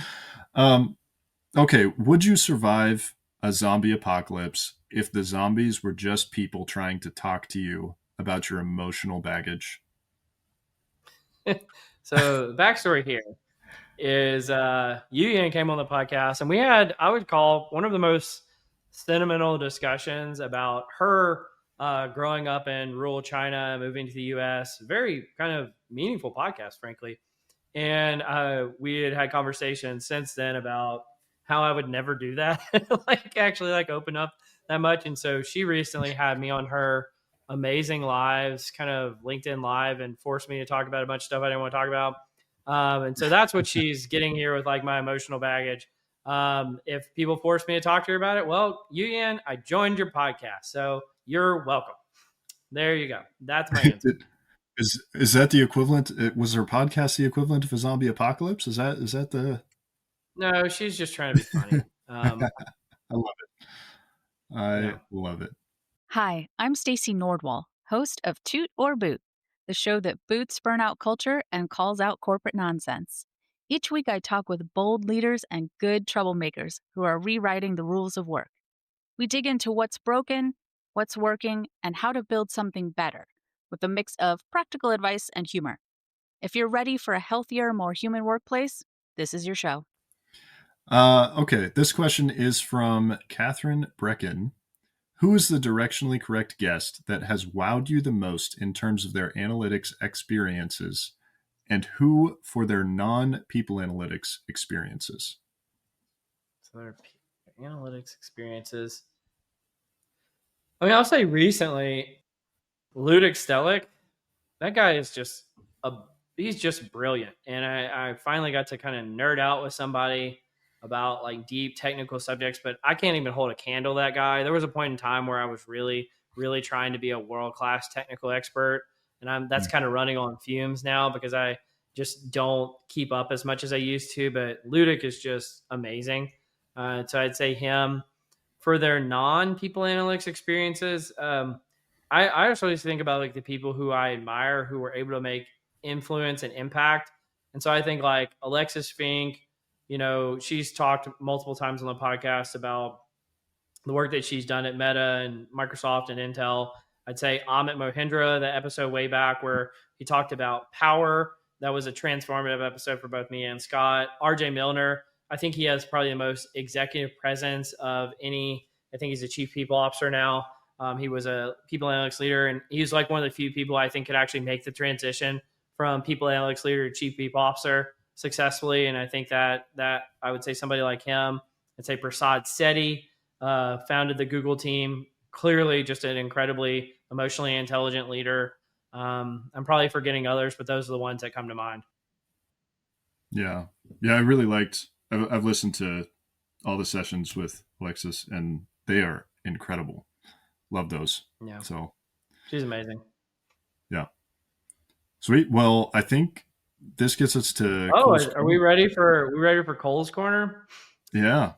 Okay, would you survive a zombie apocalypse if the zombies were just people trying to talk to you about your emotional baggage? So the backstory here is Yu Yan came on the podcast, and we had, I would call, one of the most sentimental discussions about her growing up in rural China, moving to the U.S. Very kind of meaningful podcast, frankly. And we had conversations since then about how I would never do that, like open up that much. And so she recently had me on her amazing lives, kind of LinkedIn live, and forced me to talk about a bunch of stuff I didn't want to talk about. And so that's what she's getting here with like my emotional baggage. If people force me to talk to her about it, well, Yu Yan, I joined your podcast, so you're welcome. There you go. That's my answer. Is that the equivalent? Was her podcast the equivalent of a zombie apocalypse? Is that the? No, she's just trying to be funny. I love it. I love it. Hi, I'm Stacy Nordwall, host of Toot or Boot, the show that boots burnout culture and calls out corporate nonsense. Each week I talk with bold leaders and good troublemakers who are rewriting the rules of work. We dig into what's broken, what's working, and how to build something better, with a mix of practical advice and humor. If you're ready for a healthier, more human workplace, this is your show. Okay, this question is from Catherine Brecken. Who is the directionally correct guest that has wowed you the most in terms of their analytics experiences, and who for their non-people analytics experiences? So their analytics experiences. I mean, I'll say recently, Ludic Stellick, that guy is he's just brilliant. And I finally got to kind of nerd out with somebody about like deep technical subjects, but I can't even hold a candle to that guy. There was a point in time where I was really, really trying to be a world-class technical expert. And that's kind of running on fumes now because I just don't keep up as much as I used to, but Ludic is just amazing. So I'd say him. For their non-people analytics experiences, I actually think about like the people who I admire who were able to make influence and impact. And so I think like Alexis Fink, she's talked multiple times on the podcast about the work that she's done at Meta and Microsoft and Intel. I'd say Amit Mohindra, the episode way back where he talked about power. That was a transformative episode for both me and Scott. RJ Milner, I think he has probably the most executive presence of any. I think he's a chief people officer now. He was a people analytics leader, and he's like one of the few people I think could actually make the transition from people analytics leader to chief people officer successfully. And I think that I would say somebody like him. I'd say Prasad Sethi founded the Google team. Clearly, just an incredibly emotionally intelligent leader. I'm probably forgetting others, but those are the ones that come to mind. Yeah, I really liked. I've listened to all the sessions with Alexis, and they are incredible. Love those. Yeah. So she's amazing. Yeah. Sweet. Well, I think this gets us to. Are we ready for Cole's Corner? Yeah.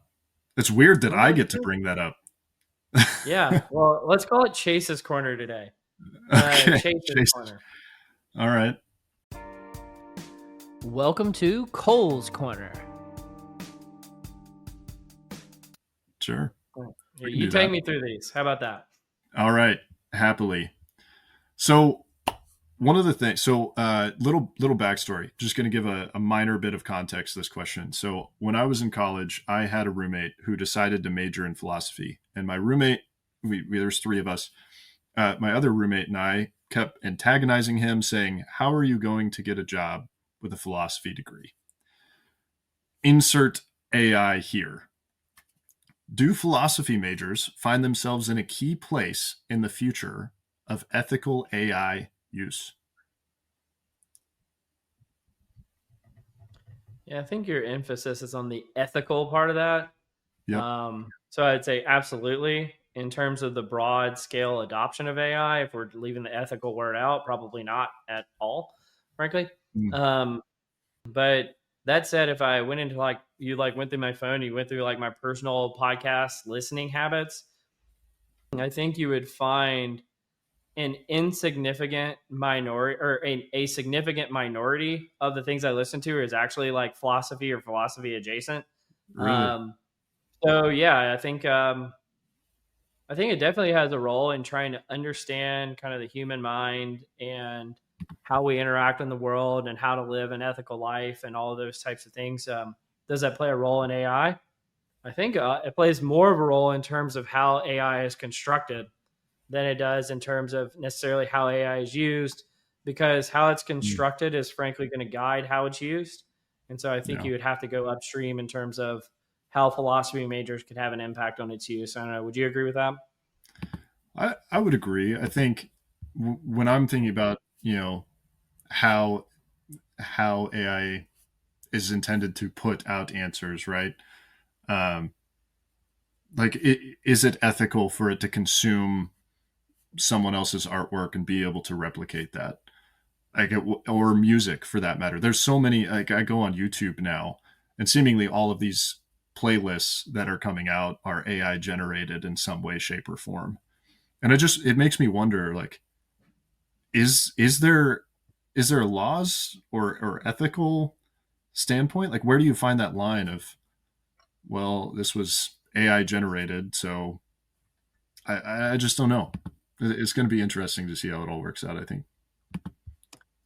It's weird that I get to bring that up. Yeah. Well, let's call it Chayce's Corner today. Okay. Chayce's Corner. All right. Welcome to Cole's Corner. Sure. You take me through these. How about that? All right. Happily. So one of the things, little backstory, just going to give a minor bit of context to this question. So when I was in college, I had a roommate who decided to major in philosophy, and my roommate, there's three of us. My other roommate and I kept antagonizing him, saying, "How are you going to get a job with a philosophy degree?" Insert AI here. Do philosophy majors find themselves in a key place in the future of ethical AI use? Yeah, I think your emphasis is on the ethical part of that. Yep. So I'd say absolutely. In terms of the broad scale adoption of AI, if we're leaving the ethical word out, probably not at all, frankly. Mm. But that said, if I went into like you like went through my phone, you went through like my personal podcast listening habits, I think you would find an insignificant minority or a significant minority of the things I listen to is actually like philosophy or philosophy adjacent. Really? Um, so yeah, I think it definitely has a role in trying to understand kind of the human mind and how we interact in the world and how to live an ethical life and all of those types of things. Does that play a role in AI? I think it plays more of a role in terms of how AI is constructed than it does in terms of necessarily how AI is used, because how it's Mm. constructed is frankly going to guide how it's used. And so I think Yeah. you would have to go upstream in terms of how philosophy majors could have an impact on its use. I don't know. Would you agree with that? I would agree. I think when I'm thinking about, how AI is intended to put out answers, right? Um, like, is it ethical for it to consume someone else's artwork and be able to replicate that? Like, or music for that matter. There's so many. Like, I go on YouTube now, and seemingly all of these playlists that are coming out are AI generated in some way, shape, or form. And it makes me wonder, like, is there laws or ethical standpoint? Like, where do you find that line of, well, this was AI generated, so I just don't know. It's going to be interesting to see how it all works out, I think.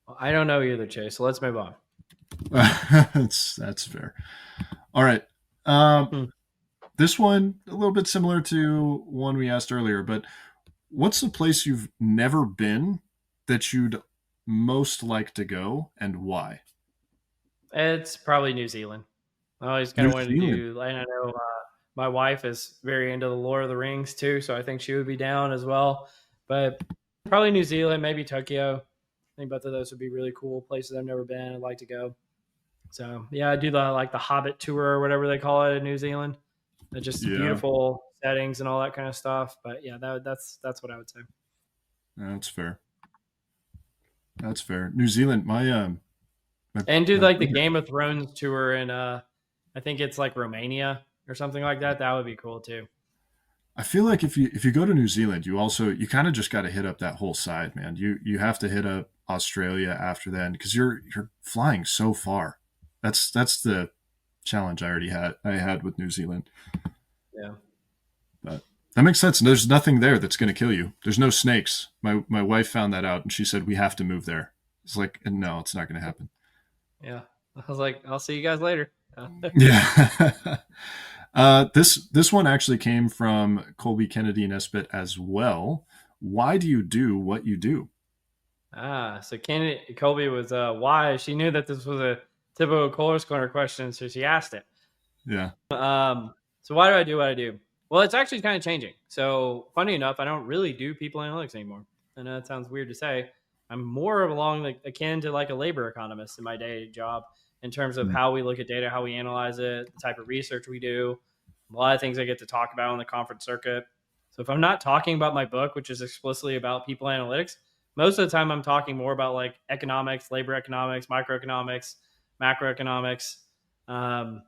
Well, I don't know either, Chase. So let's move on. That's fair. All right. Um, Hmm. this one a little bit similar to one we asked earlier, but what's the place you've never been that you'd most like to go, and why? It's probably New Zealand. I always kind New of wanted to Zealand. do, and I know my wife is very into the Lord of the Rings too, so I think she would be down as well. But probably New Zealand, maybe Tokyo. I think both of those would be really cool places I've never been. I'd like to go. So yeah, I do the Hobbit tour or whatever they call it in New Zealand. They're just Yeah, beautiful settings and all that kind of stuff. But yeah, that's what I would say. that's fair. That's fair. New Zealand. My And do my like the brother. Game of Thrones tour in I think it's like Romania or something like that. That would be cool too. I feel like if you go to New Zealand, you kind of just got to hit up that whole side, man. You have to hit up Australia after then because you're flying so far. That's the challenge I had with New Zealand. Yeah. But that makes sense. There's nothing there that's going to kill you. There's no snakes. My wife found that out and she said we have to move there. It's like, no, it's not going to happen. Yeah. I was like, I'll see you guys later. Yeah. This one actually came from Colby Kennedy Nesbitt as well. Why do you do what you do? So Colby was wise. She knew that this was a typical Kohler's Corner question, so she asked it. Yeah. So why do I do what I do? Well, it's actually kind of changing. So funny enough, I don't really do people analytics anymore. I know that sounds weird to say. I'm more along like akin to like a labor economist in my day job in terms of Mm. how we look at data, how we analyze it, the type of research we do, a lot of things I get to talk about on the conference circuit. So if I'm not talking about my book, which is explicitly about people analytics, most of the time I'm talking more about like economics, labor economics, microeconomics, macroeconomics. Um,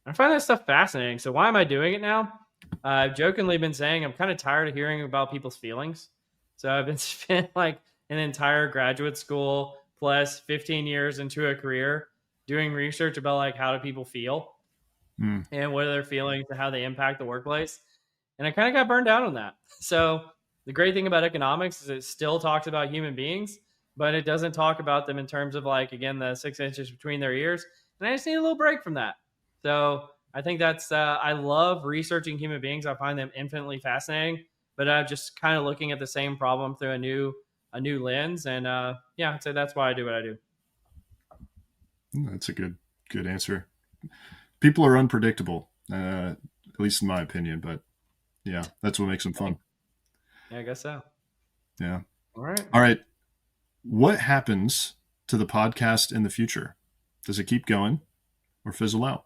I find that stuff fascinating. So why am I doing it now? I've jokingly been saying I'm kind of tired of hearing about people's feelings. So I've been spent like an entire graduate school plus 15 years into a career doing research about like how do people feel Mm. and what are their feelings and how they impact the workplace. And I kind of got burned out on that. So the great thing about economics is it still talks about human beings, but it doesn't talk about them in terms of like, again, the 6 inches between their ears. And I just need a little break from that. So I think that's, I love researching human beings. I find them infinitely fascinating, but I'm just kind of looking at the same problem through a new a new lens. And yeah, I'd say that's why I do what I do. That's a good answer. People are unpredictable, at least in my opinion, but yeah, that's what makes them fun. Yeah, I guess so. Yeah. All right. All right. What happens to the podcast in the future? Does it keep going or fizzle out?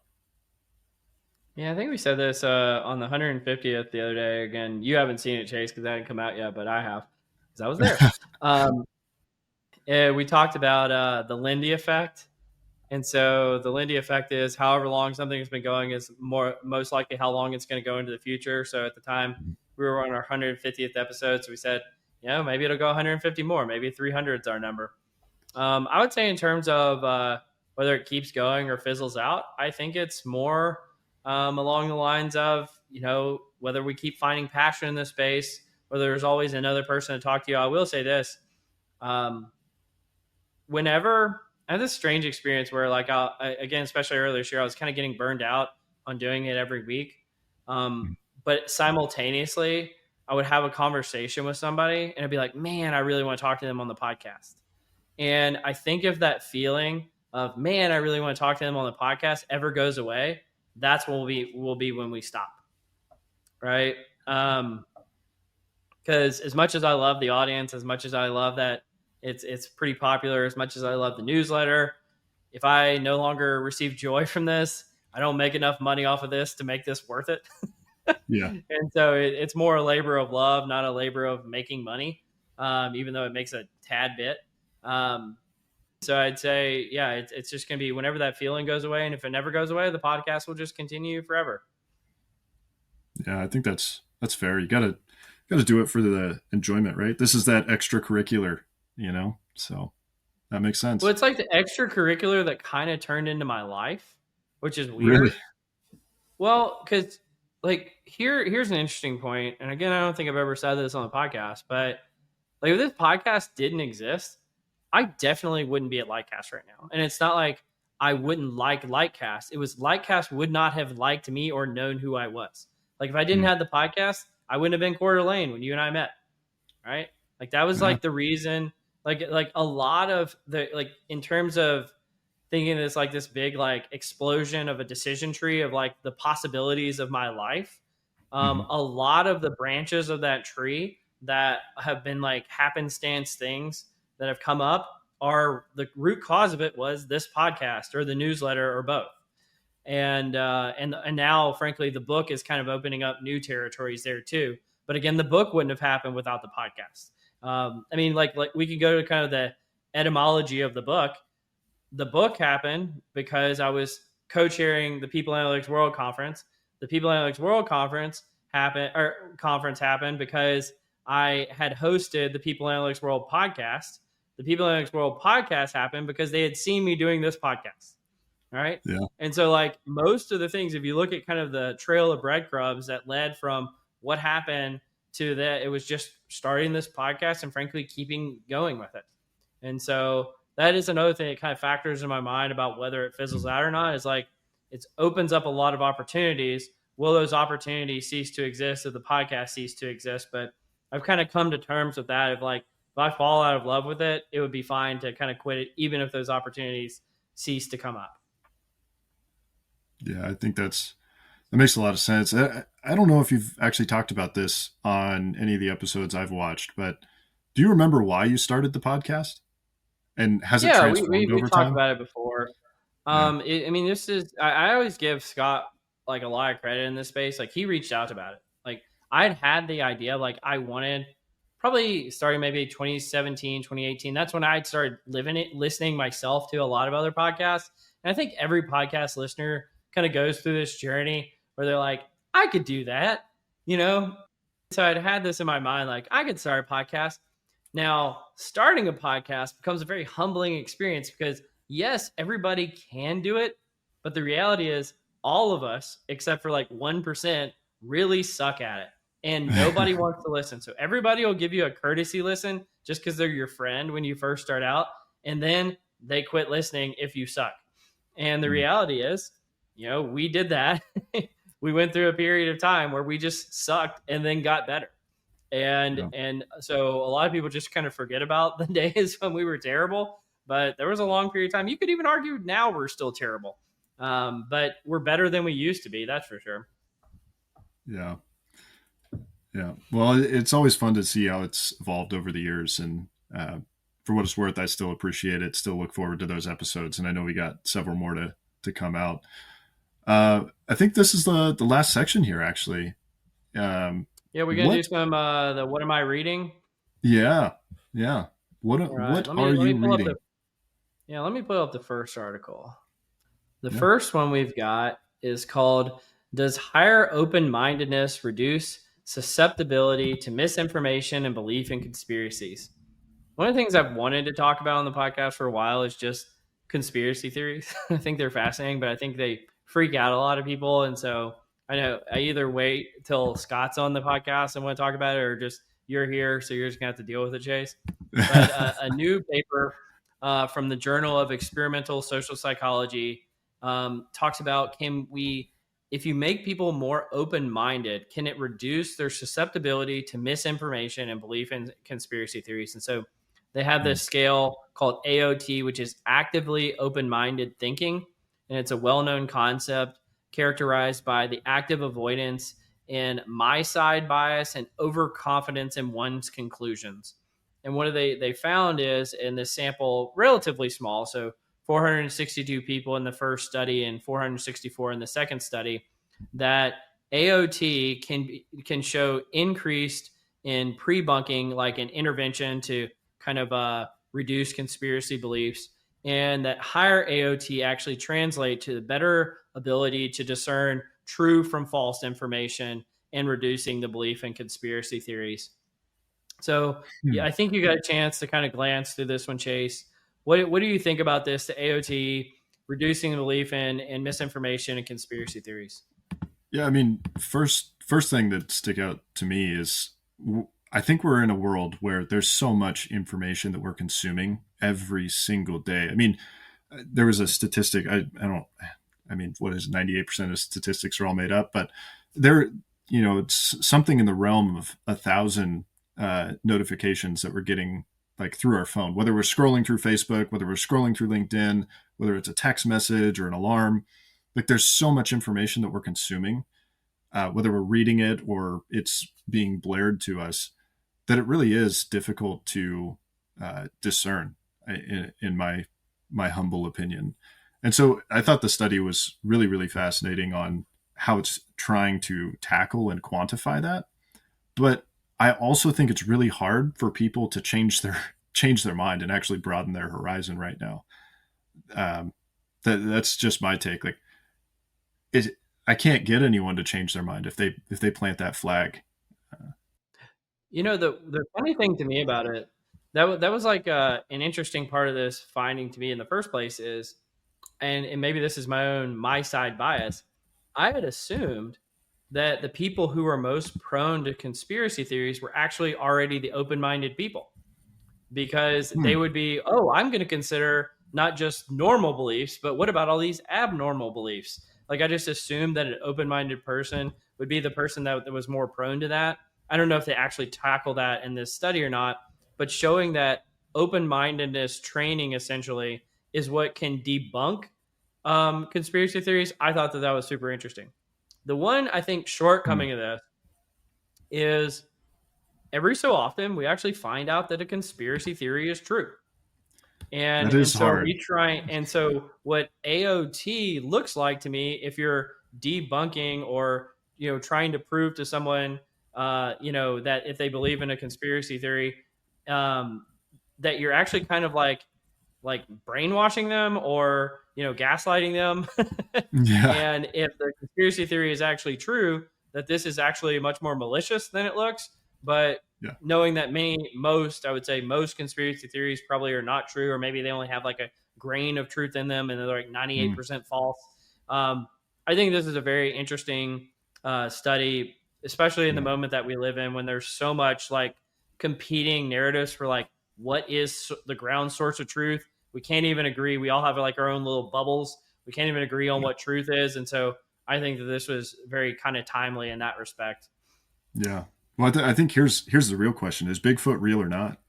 Yeah, I think we said this on the 150th the other day. Again, you haven't seen it, Chayce, because that hadn't come out yet, but I have because I was there. We talked about the Lindy effect. And so the Lindy effect is however long something's been going is most likely how long it's going to go into the future. So at the time we were on our 150th episode, so we said, maybe it'll go 150 more. Maybe 300 is our number. I would say in terms of whether it keeps going or fizzles out, I think it's more along the lines of, whether we keep finding passion in this space, whether there's always another person to talk to you. I will say this. Whenever I had this strange experience where, like, again, especially earlier this year, I was kind of getting burned out on doing it every week. But simultaneously, I would have a conversation with somebody and I'd be like, man, I really want to talk to them on the podcast. And I think if that feeling of, man, I really want to talk to them on the podcast ever goes away, that's what will be when we stop. Right. Because as much as I love the audience, as much as I love that it's pretty popular, as much as I love the newsletter, if I no longer receive joy from this, I don't make enough money off of this to make this worth it. Yeah. And so it's more a labor of love, not a labor of making money, even though it makes a tad bit. So I'd say, yeah, it's just going to be whenever that feeling goes away. And if it never goes away, the podcast will just continue forever. Yeah, I think that's fair. You gotta do it for the enjoyment, right? This is that extracurricular, so that makes sense. Well, it's like the extracurricular that kind of turned into my life, which is weird. Really? Well, because like here's an interesting point, and again, I don't think I've ever said this on the podcast, but like if this podcast didn't exist, I definitely wouldn't be at Lightcast right now. And it's not like I wouldn't like Lightcast. It was Lightcast would not have liked me or known who I was. Like if I didn't have the podcast, I wouldn't have been Coeur d'Alene when you and I met, right? Like that was like the reason. Like a lot of the, like, in terms of thinking it's like this big like explosion of a decision tree of like the possibilities of my life. A lot of the branches of that tree that have been like happenstance things that have come up are the root cause of it was this podcast or the newsletter or both. And now, frankly, the book is kind of opening up new territories there too. But again, the book wouldn't have happened without the podcast. I mean, like we can go to kind of the etymology of the book. The book happened because I was co-chairing the People Analytics World Conference. The People Analytics World Conference happened because I had hosted the People Analytics World podcast. The People Analytics World podcast happened because they had seen me doing this podcast. All right. Yeah. And so like most of the things, if you look at kind of the trail of breadcrumbs that led from what happened to that, it was just starting this podcast and frankly keeping going with it. And so that is another thing that kind of factors in my mind about whether it fizzles out or not, is like it opens up a lot of opportunities. Will those opportunities cease to exist if the podcast cease to exist? But I've kind of come to terms with that of like, if I fall out of love with it, it would be fine to kind of quit it, even if those opportunities cease to come up. Yeah, I think that makes a lot of sense. I don't know if you've actually talked about this on any of the episodes I've watched, but do you remember why you started the podcast? And has it transformed over we time? talked about it before. I mean, this is, I always give Scott like a lot of credit in this space. Like he reached out about it. Like I'd had the idea, like I wanted, probably starting maybe 2017, 2018. That's when I started listening myself to a lot of other podcasts. And I think every podcast listener kind of goes through this journey where they're like, I could do that, So I'd had this in my mind, like I could start a podcast. Now, starting a podcast becomes a very humbling experience because yes, everybody can do it. But the reality is all of us, except for like 1%, really suck at it. And nobody wants to listen. So everybody will give you a courtesy listen just because they're your friend when you first start out. And then they quit listening if you suck. And the reality is, we did that. We went through a period of time where we just sucked and then got better. And Yeah. and so a lot of people just kind of forget about the days when we were terrible. But there was a long period of time. You could even argue now we're still terrible, but we're better than we used to be. That's for sure. Yeah. Yeah. Well, it's always fun to see how it's evolved over the years. And for what it's worth, I still appreciate it. Still look forward to those episodes. And I know we got several more to come out. I think this is the last section here, actually. Yeah, we're gonna do What? some the what am I reading? Yeah. Yeah. All right, What let me are let me you pull up the reading? let me pull up the first article. The Yeah. first one we've got is called "Does Higher Open-Mindedness Reduce Susceptibility to Misinformation and Belief in Conspiracies?" One of the things I've wanted to talk about on the podcast for a while is just conspiracy theories. I think they're fascinating, but I think they freak out a lot of people. And so I know I either wait till Scott's on the podcast and want to talk about it, or just you're here, so you're just gonna have to deal with it, Chase. But a new paper from the Journal of Experimental Social Psychology talks about, if you make people more open minded, can it reduce their susceptibility to misinformation and belief in conspiracy theories? And so they have this scale called AOT, which is actively open minded thinking. And it's a well known concept characterized by the active avoidance in my side bias and overconfidence in one's conclusions. And what they found is, in this sample, relatively small, so 462 people in the first study and 464 in the second study, that AOT can show increased in pre-bunking, like an intervention to kind of reduce conspiracy beliefs, and that higher AOT actually translate to the better ability to discern true from false information and reducing the belief in conspiracy theories. So yeah, Hmm. I think you got a chance to kind of glance through this one, Chase. What do you think about this? The AOT reducing the belief in misinformation and conspiracy theories. Yeah, I mean, first thing that stick out to me is I think we're in a world where there's so much information that we're consuming every single day. I mean, there was a statistic. I don't. I mean, what is 98% of statistics are all made up, but there, it's something in the realm of 1,000 notifications that we're getting like through our phone, whether we're scrolling through Facebook, whether we're scrolling through LinkedIn, whether it's a text message or an alarm. Like there's so much information that we're consuming, whether we're reading it or it's being blared to us, that it really is difficult to discern, in my humble opinion. And so I thought the study was really, really fascinating on how it's trying to tackle and quantify that. But I also think it's really hard for people to change their mind and actually broaden their horizon right now. Um, that's just my take. Like, I can't get anyone to change their mind if they plant that flag. The funny thing to me about it, that was like an interesting part of this finding to me in the first place is, and maybe this is my side bias. I had assumed that the people who are most prone to conspiracy theories were actually already the open-minded people, because they Hmm. would be, oh, I'm going to consider not just normal beliefs, but what about all these abnormal beliefs? Like, I just assumed that an open minded person would be the person that was more prone to that. I don't know if they actually tackle that in this study or not, but showing that open mindedness training essentially is what can debunk conspiracy theories. I thought that was super interesting. The one, I think, Hmm. shortcoming of this is every so often we actually find out that a conspiracy theory is true. and That and is so hard. we try and so what AOT looks like to me, if you're debunking or trying to prove to someone that if they believe in a conspiracy theory, um, that you're actually kind of like brainwashing them or gaslighting them. Yeah. And if the conspiracy theory is actually true, that this is actually much more malicious than it looks. But Yeah. knowing that I would say most conspiracy theories probably are not true, or maybe they only have like a grain of truth in them and they're like Hmm. 98% false. I think this is a very interesting study, especially in the Yeah. moment that we live in, when there's so much like competing narratives for like what is the ground source of truth. We can't even agree. We all have like our own little bubbles. We can't even agree on Yeah. what truth is. And so I think that this was very kind of timely in that respect. Yeah. Well, I think here's the real question: is Bigfoot real or not?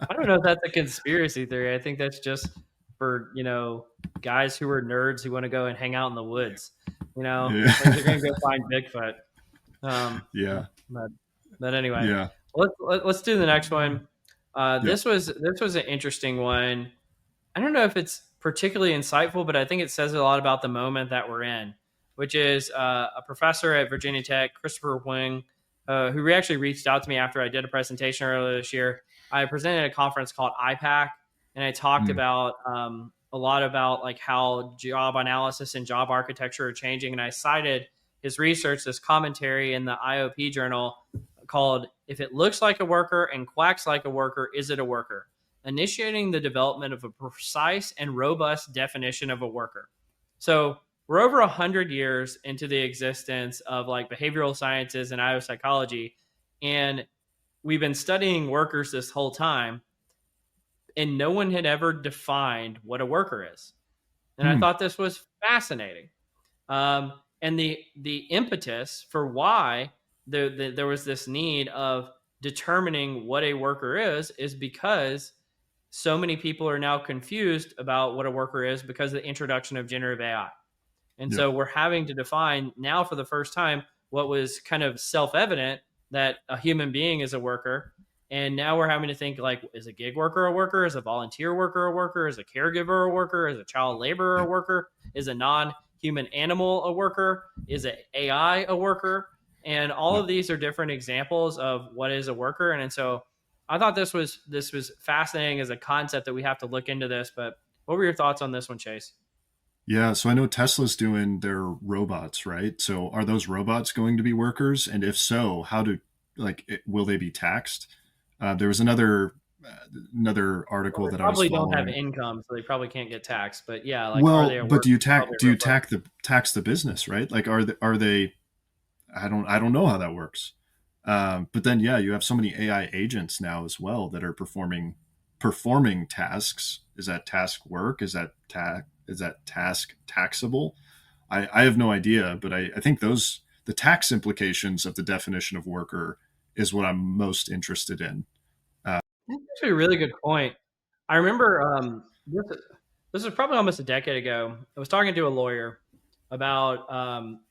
I don't know if that's a conspiracy theory. I think that's just for, guys who are nerds who want to go and hang out in the woods. Like they're going to Yeah, go find Bigfoot. Um, yeah, but, but anyway, yeah, let's do the next one. yeah. This was an interesting one. I don't know if it's particularly insightful, but I think it says a lot about the moment that we're in, which is a professor at Virginia Tech, Christopher Wing, who actually reached out to me after I did a presentation earlier this year. I presented at a conference called IPAC, and I talked Mm, about a lot about like how job analysis and job architecture are changing, and I cited his research, this commentary in the IOP journal called "If It Looks Like a Worker and Quacks Like a Worker, Is It a Worker?" Initiating the development of a precise and robust definition of a worker. So we're over 100 years into the existence of like behavioral sciences and IO psychology, and we've been studying workers this whole time, and no one had ever defined what a worker is. And I mm, thought this was fascinating. And the impetus for why there was this need of determining what a worker is because so many people are now confused about what a worker is because of the introduction of generative AI. And yeah, so we're having to define now for the first time what was kind of self-evident, that a human being is a worker. And now we're having to think like, is a gig worker a worker? Is a volunteer worker a worker? Is a caregiver a worker? Is a child laborer a yeah, worker? Is a non-human animal a worker? Is an AI a worker? And all yeah. of these are different examples of what is a worker. And so I thought this was fascinating as a concept that we have to look into this. But what were your thoughts on this one, Chayce? Yeah, so I know Tesla's doing their robots, right? So are those robots going to be workers? And if so, how do will they be taxed? There was another Well, article they that I was probably don't have following. income, so they probably can't get taxed. But yeah, like, are they Well, a but worker? Probably do a you robot. tax the business, right? Like are they I don't know how that works. But then yeah, you have so many AI agents now as well that are performing tasks. Is that task work? Is that task taxable? I have no idea, but I think the tax implications of the definition of worker is what I'm most interested in. That's actually a really good point. I remember this was probably almost a decade ago. I was talking to a lawyer about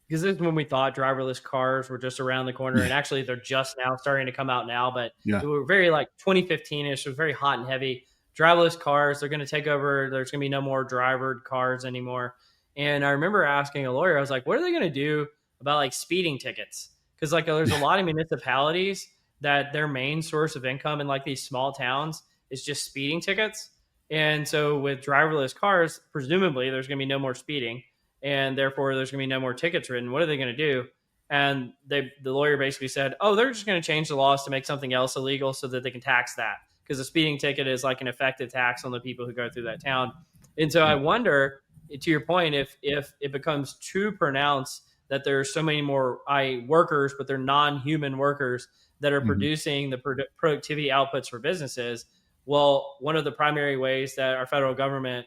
because this is when we thought driverless cars were just around the corner, and Yeah, actually they're just now starting to come out now. But yeah, it was very like 2015ish. It was very hot and heavy. Driverless cars, they're going to take over. There's going to be no more drivered cars anymore. And I remember asking a lawyer, I was like, what are they going to do about like speeding tickets? Because like there's a yeah, lot of municipalities that their main source of income in like these small towns is just speeding tickets. And so with driverless cars, presumably there's going to be no more speeding, and therefore there's going to be no more tickets written. What are they going to do? And the lawyer basically said, "Oh, they're just going to change the laws to make something else illegal so that they can tax that, because a speeding ticket is like an effective tax on the people who go through that town." And so I yeah, wonder, to your point, if it becomes too pronounced that there are so many more workers, but they're non-human workers that are hmm, producing the productivity outputs for businesses. Well, one of the primary ways that our federal government,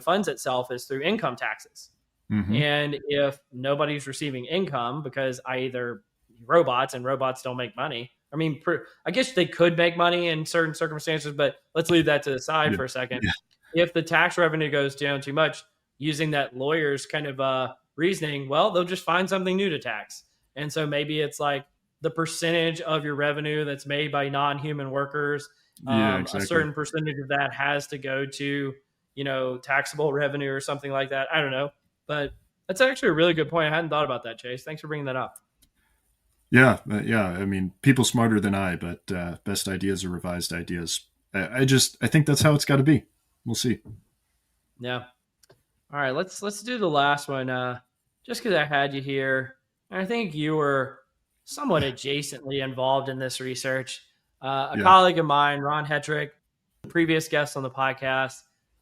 funds itself is through income taxes. hmm, And if nobody's receiving income because either robots and robots don't make money, I mean, I guess they could make money in certain circumstances, but let's leave that to the side yeah, for a second. yeah, If the tax revenue goes down too much, using that lawyer's kind of reasoning, well, they'll just find something new to tax. And so maybe it's like the percentage of your revenue that's made by non-human workers, yeah, a exactly. certain percentage of that has to go to, taxable revenue or something like that. I don't know. But that's actually a really good point. I hadn't thought about that, Chayce. Thanks for bringing that up. Yeah, yeah. I mean, people smarter than I, but best ideas are revised ideas. I think that's how it's got to be. We'll see. Yeah. All right, let's do the last one. Just because I had you here, and I think you were somewhat adjacently involved in this research. A Yeah, colleague of mine, Ron Hetrick, previous guest on the podcast,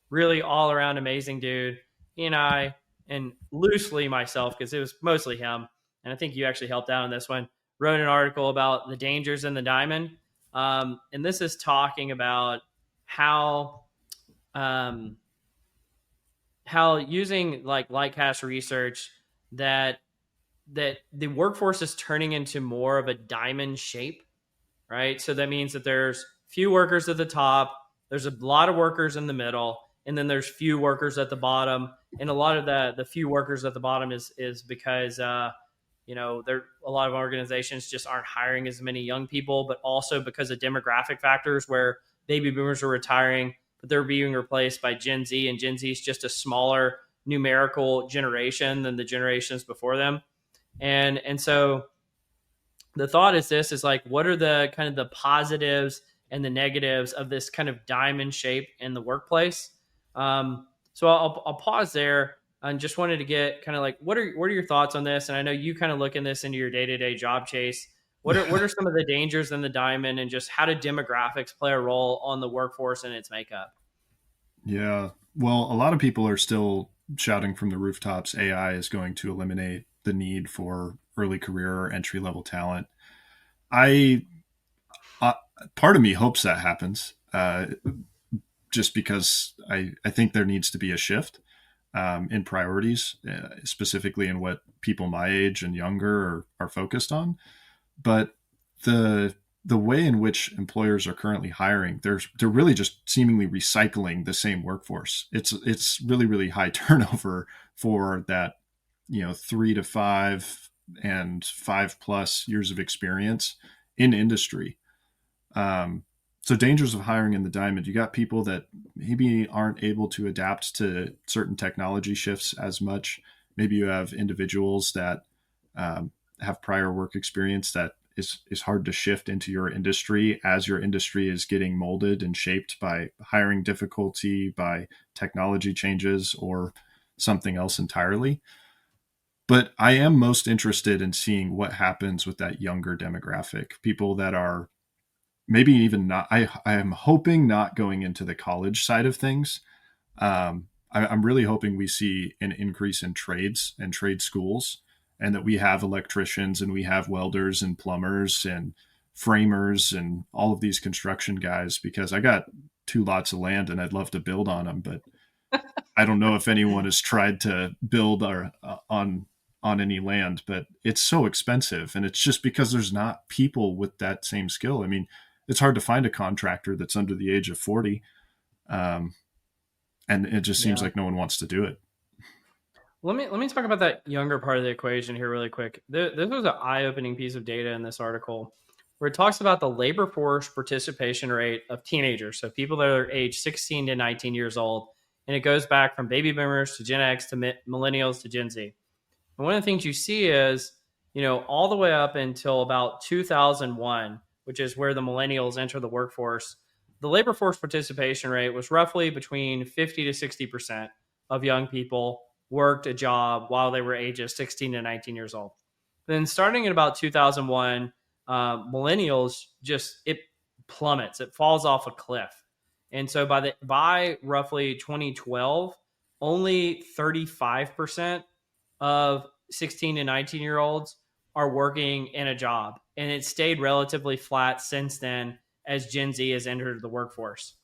really all around amazing dude. He and I, and loosely myself, because it was mostly him, and I think you actually helped out on this one, wrote an article about the dangers in the diamond. And this is talking about how um, how using like Lightcast research that that the workforce is turning into more of a diamond shape, right? So that means that there's few workers at the top, there's a lot of workers in the middle, and then there's few workers at the bottom. And a lot of the few workers at the bottom is because there a lot of organizations just aren't hiring as many young people, but also because of demographic factors where baby boomers are retiring, but they're being replaced by Gen Z, and Gen Z is just a smaller numerical generation than the generations before them. And so the thought is this is like, what are the kind of the positives and the negatives of this kind of diamond shape in the workplace? So I'll pause there and just wanted to get kind of like, what are your thoughts on this? And I know you kind of look in this into your day-to-day job, Chase. What are some of the dangers in the diamond, and just how do demographics play a role on the workforce and its makeup? Yeah. Well, a lot of people are still shouting from the rooftops AI is going to eliminate the need for early career or entry level talent. I uh, Part of me hopes that happens, just because I think there needs to be a shift in priorities, specifically in what people my age and younger are focused on. But the way in which employers are currently hiring, they're really just seemingly recycling the same workforce. It's really high turnover for that, 3 to 5 and 5+ years of experience in industry. So dangers of hiring in the diamond, you got people that maybe aren't able to adapt to certain technology shifts as much. Maybe you have individuals that have prior work experience that is hard to shift into your industry as your industry is getting molded and shaped by hiring difficulty, by technology changes, or something else entirely. But I am most interested in seeing what happens with that younger demographic, people that are maybe even not, I am hoping not going into the college side of things. I'm really hoping we see an increase in trades and trade schools, and that we have electricians and we have welders and plumbers and framers and all of these construction guys, because I got 2 lots of land and I'd love to build on them, but I don't know if anyone has tried to build on any land, but it's so expensive, and it's just because there's not people with that same skill. I mean, it's hard to find a contractor that's under the age of 40, um, and it just seems Yeah. like no one wants to do it. Let me talk about that younger part of the equation here really quick. This was an eye-opening piece of data in this article where it talks about the labor force participation rate of teenagers, so people that are age 16 to 19 years old, and it goes back from baby boomers to Gen X to millennials to Gen Z. And one of the things you see is, all the way up until about 2001, which is where the millennials enter the workforce, the labor force participation rate was roughly between 50 to 60% of young people worked a job while they were ages 16 to 19 years old. Then starting at about 2001, millennials it plummets, it falls off a cliff. And so by roughly 2012, only 35% of 16 to 19-year-olds are working in a job. And it stayed relatively flat since then as Gen Z has entered the workforce.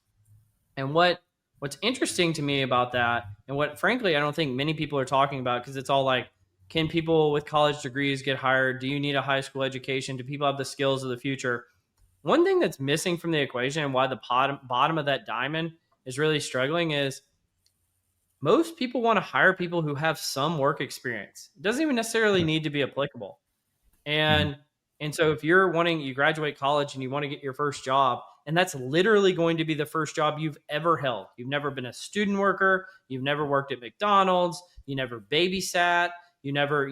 And what's interesting to me about that, and what frankly I don't think many people are talking about, because it's all like, can people with college degrees get hired? Do you need a high school education? Do people have the skills of the future? One thing that's missing from the equation, and why the bottom of that diamond is really struggling, is most people want to hire people who have some work experience. It doesn't even necessarily Yeah. need to be applicable. Mhm. And so if you graduate college and you want to get your first job, and that's literally going to be the first job you've ever held. You've never been a student worker, you've never worked at McDonald's, you never babysat, you never,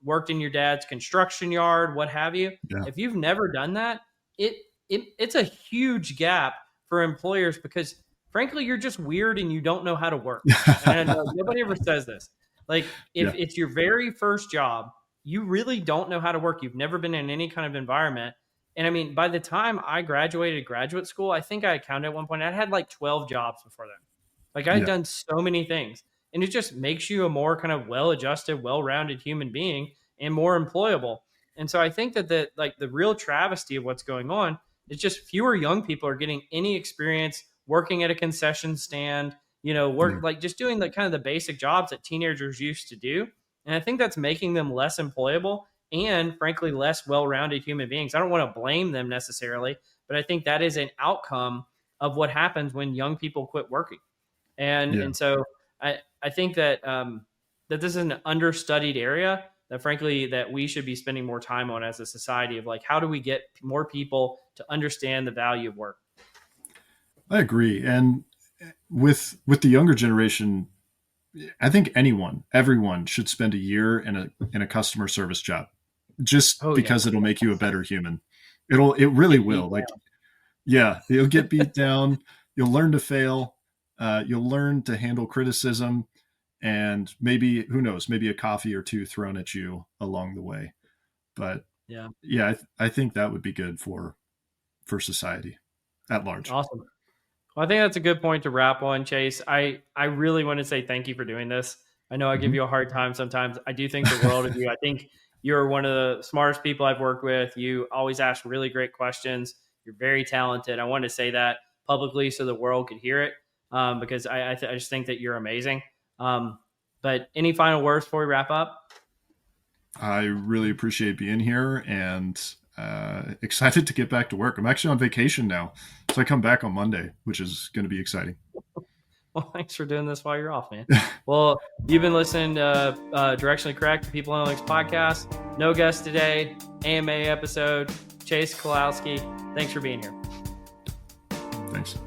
worked in your dad's construction yard, what have you. Yeah. If you've never done that, it's a huge gap for employers, because frankly, you're just weird and you don't know how to work. And I know nobody ever says this. Like, if Yeah. it's your very first job, you really don't know how to work. You've never been in any kind of environment. And I mean, by the time I graduated graduate school, I think I counted at one point, I had like 12 jobs before then. Like, I had Yeah. done so many things. And it just makes you a more kind of well adjusted, well rounded human being and more employable. And so I think that the real travesty of what's going on is just fewer young people are getting any experience working at a concession stand, Yeah. work like just doing the kind of the basic jobs that teenagers used to do. And I think that's making them less employable and frankly, less well-rounded human beings. I don't want to blame them necessarily, but I think that is an outcome of what happens when young people quit working. And so I think that that this is an understudied area that frankly that we should be spending more time on as a society of like, how do we get more people to understand the value of work? I agree. And with the younger generation, I think everyone should spend a year in a customer service job, just because it'll make you a better human. It really will. Like, yeah, you'll get beat down. You'll learn to fail. You'll learn to handle criticism, and maybe, who knows, maybe a coffee or two thrown at you along the way. But yeah, I think that would be good for society at large. Awesome. Well, I think that's a good point to wrap on, Chayce. I really want to say thank you for doing this. I know I give you a hard time sometimes. I do think the world of you. I think you're one of the smartest people I've worked with. You always ask really great questions. You're very talented. I wanted to say that publicly so the world could hear it, because I just think that you're amazing. But any final words before we wrap up? I really appreciate being here and excited to get back to work. I'm actually on vacation now, so I come back on Monday, which is going to be exciting. Well, thanks for doing this while you're off, man. Well, you've been listening to Directionally Correct, the People Analytics podcast. No guest today, AMA episode. Chayce Kowalski, thanks for being here. Thanks.